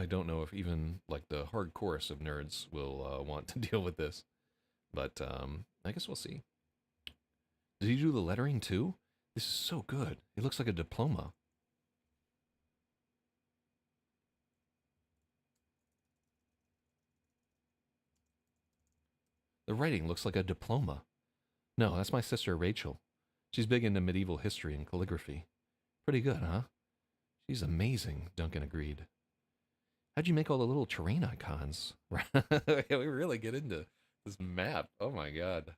don't know if even like the hardcorest of nerds will want to deal with this, but I guess we'll see. Did he do the lettering too? This is so good. It looks like a diploma. The writing looks like a diploma. No, that's my sister Rachel. She's big into medieval history and calligraphy. Pretty good, huh? She's amazing, Duncan agreed. How'd you make all the little terrain icons? We really get into this map. Oh my god.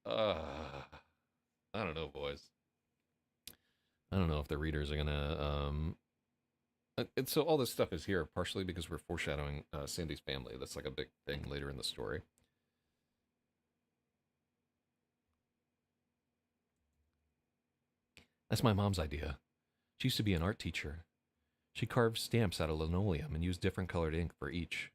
I don't know, boys. I don't know if the readers are gonna. And so all this stuff is here partially because we're foreshadowing Sandy's family. That's like a big thing later in the story. That's my mom's idea. She used to be an art teacher. She carved stamps out of linoleum and used different colored ink for each.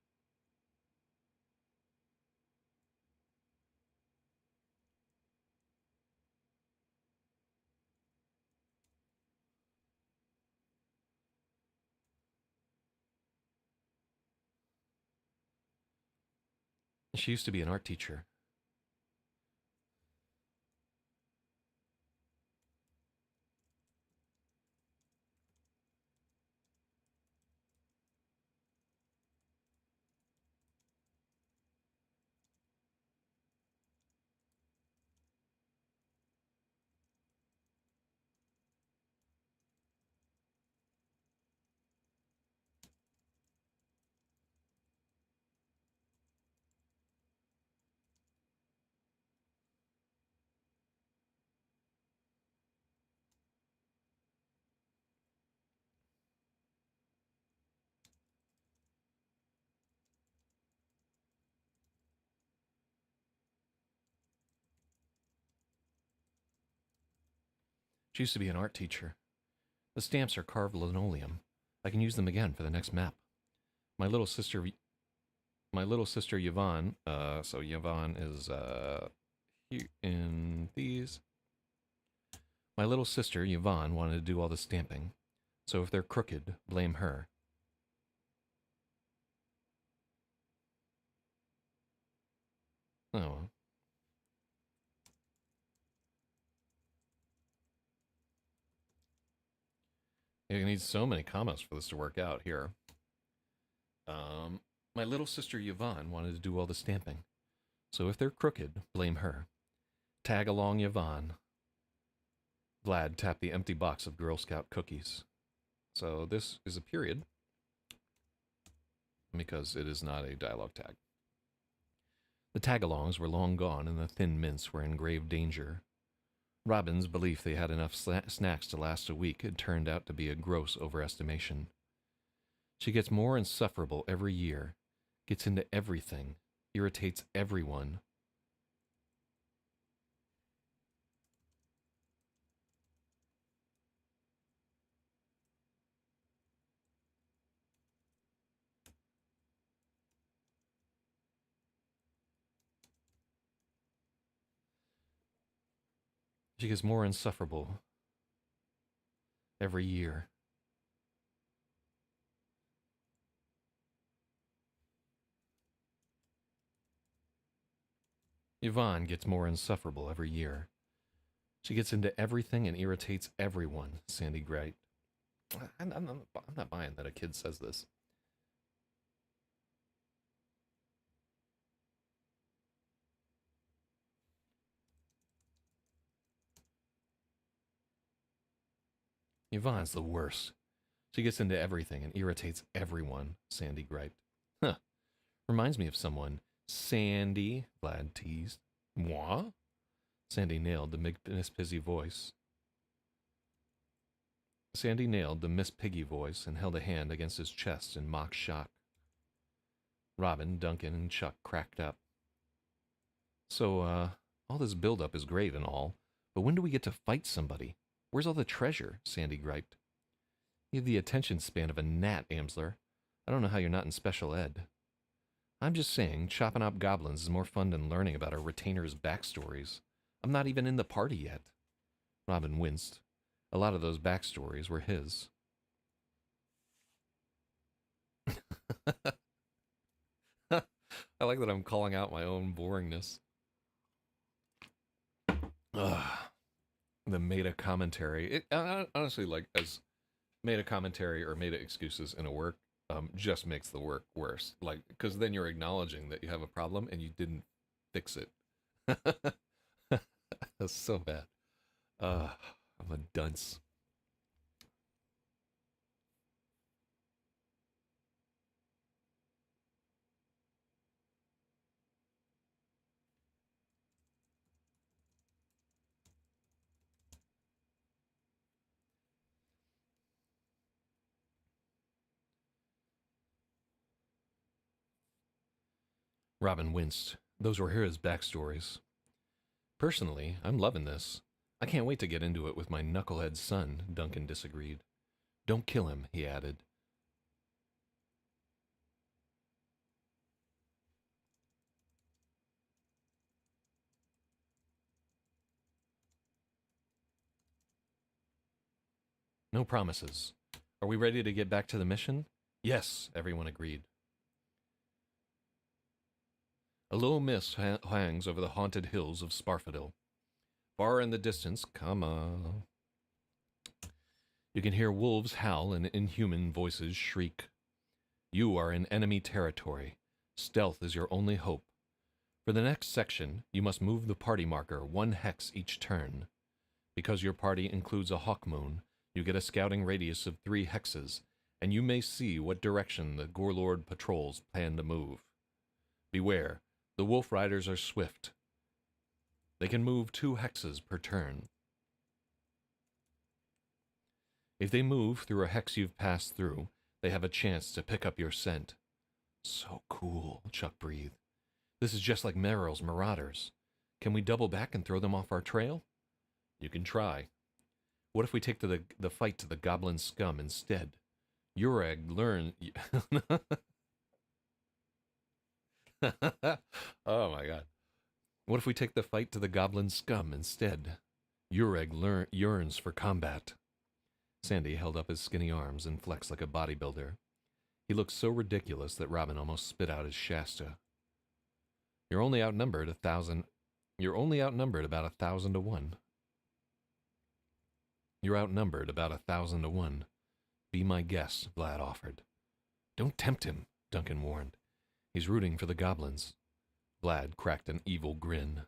She used to be an art teacher. She used to be an art teacher. The stamps are carved linoleum. I can use them again for the next map. My little sister, my little sister Yvonne. So Yvonne is here in these. My little sister Yvonne wanted to do all the stamping. So if they're crooked, blame her. Oh. You need so many commas for this to work out here. My little sister Yvonne wanted to do all the stamping. So if they're crooked, blame her. Tag along Yvonne. Vlad tapped the empty box of Girl Scout cookies. So this is a period, because it is not a dialogue tag. The tagalongs were long gone and the thin mints were in grave danger. Robin's belief they had enough snacks to last a week had turned out to be a gross overestimation. She gets more insufferable every year, gets into everything, irritates everyone. She gets more insufferable every year. Yvonne gets more insufferable every year. She gets into everything and irritates everyone, Sandy griped. I'm not buying that a kid says this. Yvonne's the worst. She gets into everything and irritates everyone, Sandy griped. Huh. Reminds me of someone. Sandy, Vlad teased. Moi? Sandy nailed the Miss Piggy voice. Sandy nailed the Miss Piggy voice and held a hand against his chest in mock shock. Robin, Duncan, and Chuck cracked up. So, all this buildup is great and all, but when do we get to fight somebody? Where's all the treasure? Sandy griped. You have the attention span of a gnat, Amsler. I don't know how you're not in special ed. I'm just saying, chopping up goblins is more fun than learning about our retainers' backstories. I'm not even in the party yet. Robin winced. A lot of those backstories were his. I like that I'm calling out my own boringness. Ugh. The meta commentary. Honestly, like, as meta commentary or meta excuses in a work just makes the work worse. Like, because then you're acknowledging that you have a problem and you didn't fix it. That's so bad. I'm a dunce. Robin winced. Those were his backstories. Personally, I'm loving this. I can't wait to get into it with my knucklehead son, Duncan disagreed. Don't kill him, he added. No promises. Are we ready to get back to the mission? Yes, everyone agreed. A low mist hangs over the haunted hills of Sparfadil. Far in the distance, come on. You can hear wolves howl and inhuman voices shriek. You are in enemy territory. Stealth is your only hope. For the next section, you must move the party marker 1 hex each turn. Because your party includes a hawk moon, you get a scouting radius of 3 hexes, and you may see what direction the Gorlord patrols plan to move. Beware, the Wolf Riders are swift. They can move 2 hexes per turn. If they move through a hex you've passed through, they have a chance to pick up your scent. So cool, Chuck breathed. This is just like Merrill's Marauders. Can we double back and throw them off our trail? You can try. What if we take the fight to the goblin scum instead? Ureg learn... Oh my god. What if we take the fight to the goblin scum instead? Ureg yearns for combat. Sandy held up his skinny arms and flexed like a bodybuilder. He looked so ridiculous that Robin almost spit out his Shasta. You're only outnumbered about 1,000 to 1. You're outnumbered about 1,000 to 1. Be my guest, Vlad offered. Don't tempt him, Duncan warned. He's rooting for the goblins. Vlad cracked an evil grin.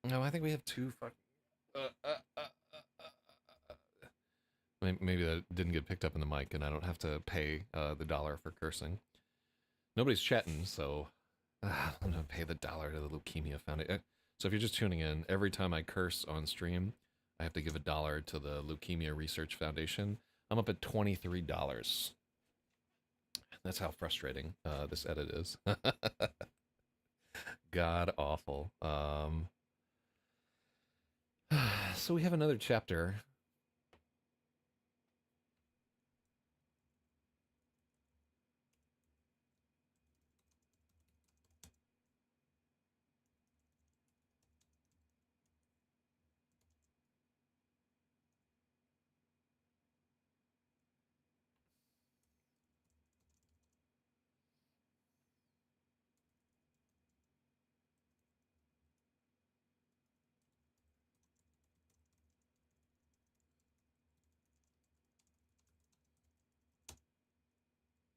No, I think we have 2 fucking... Maybe that didn't get picked up in the mic, and I don't have to pay the dollar for cursing. Nobody's chatting, so I'm gonna pay the dollar to the Leukemia Foundation. So if you're just tuning in, every time I curse on stream, I have to give $1 to the Leukemia Research Foundation. I'm up at $23. That's how frustrating this edit is. God awful. So we have another chapter.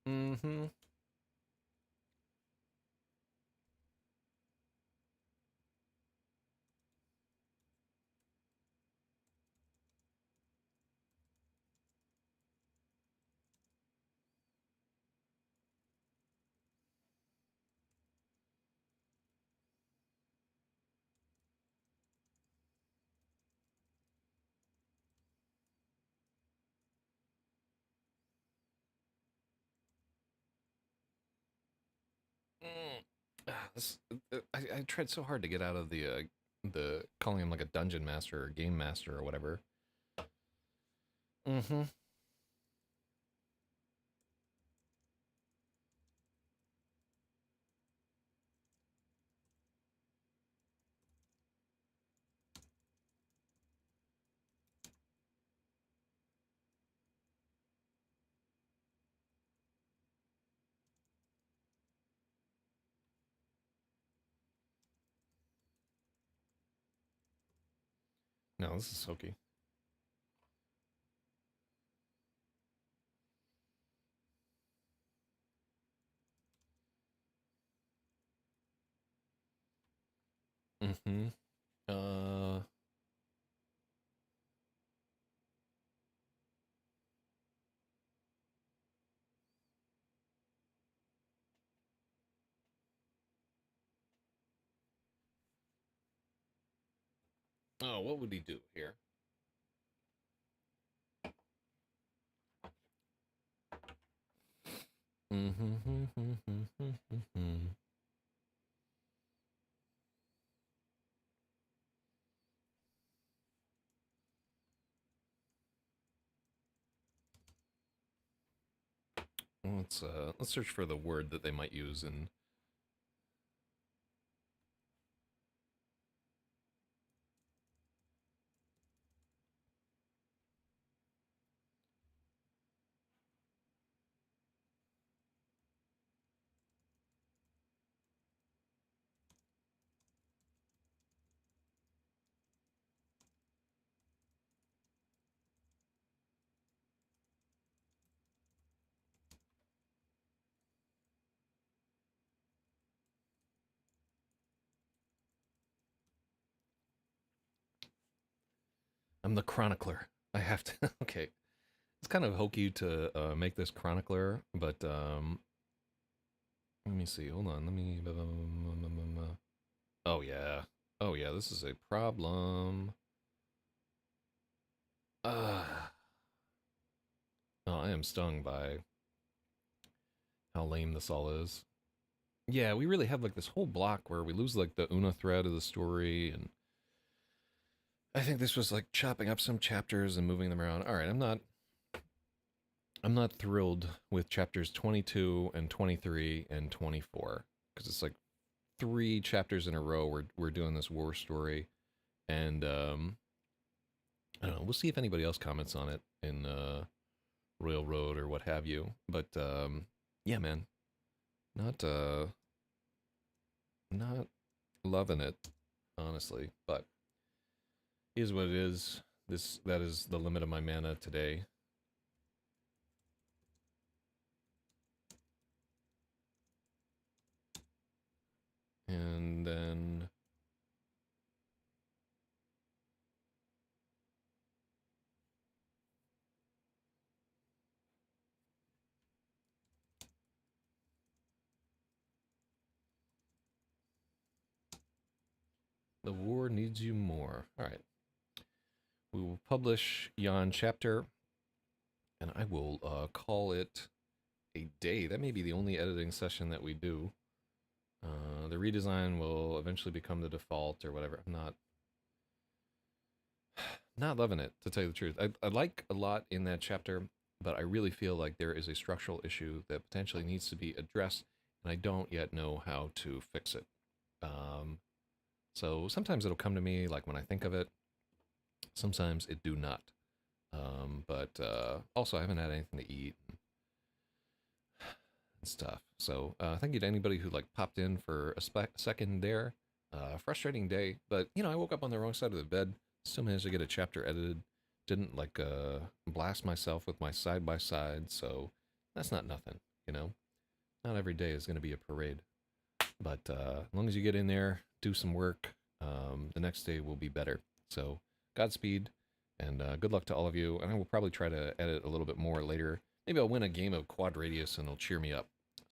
Mm-hmm. This, I tried so hard to get out of the calling him like a dungeon master or game master or whatever. Mm-hmm. No, this is Soki. Mm-hmm. Uh. Oh, what would he do here? Mm-hmm. Let's search for the word that they might use in. I'm the chronicler. I have to. Okay, it's kind of hokey to make this chronicler, but let me see. Hold on. Let me. Oh yeah. Oh yeah. This is a problem. Oh, I am stung by how lame this all is. Yeah, we really have like this whole block where we lose like the Una thread of the story, and I think this was like chopping up some chapters and moving them around. All right, I'm not thrilled with chapters 22 and 23 and 24 because it's like 3 chapters in a row we're doing this war story, and I don't know. We'll see if anybody else comments on it in Royal Road or what have you. But yeah, man, not not loving it honestly, but is what it is. That is the limit of my mana today. And then The war needs you more. All right. We will publish Yon chapter, and I will call it a day. That may be the only editing session that we do. The redesign will eventually become the default or whatever. I'm not loving it, to tell you the truth. I like a lot in that chapter, but I really feel like there is a structural issue that potentially needs to be addressed, and I don't yet know how to fix it. So sometimes it'll come to me like when I think of it. Sometimes it do not. But also I haven't had anything to eat and stuff. So thank you to anybody who like popped in for a second there. Frustrating day, but you know I woke up on the wrong side of the bed. Still managed to get a chapter edited. Didn't like blast myself with my side by side. So that's not nothing. You know, not every day is going to be a parade. But as long as you get in there, do some work, the next day will be better. So Godspeed, and good luck to all of you. And I will probably try to edit a little bit more later. Maybe I'll win a game of Quad Radius and it'll cheer me up.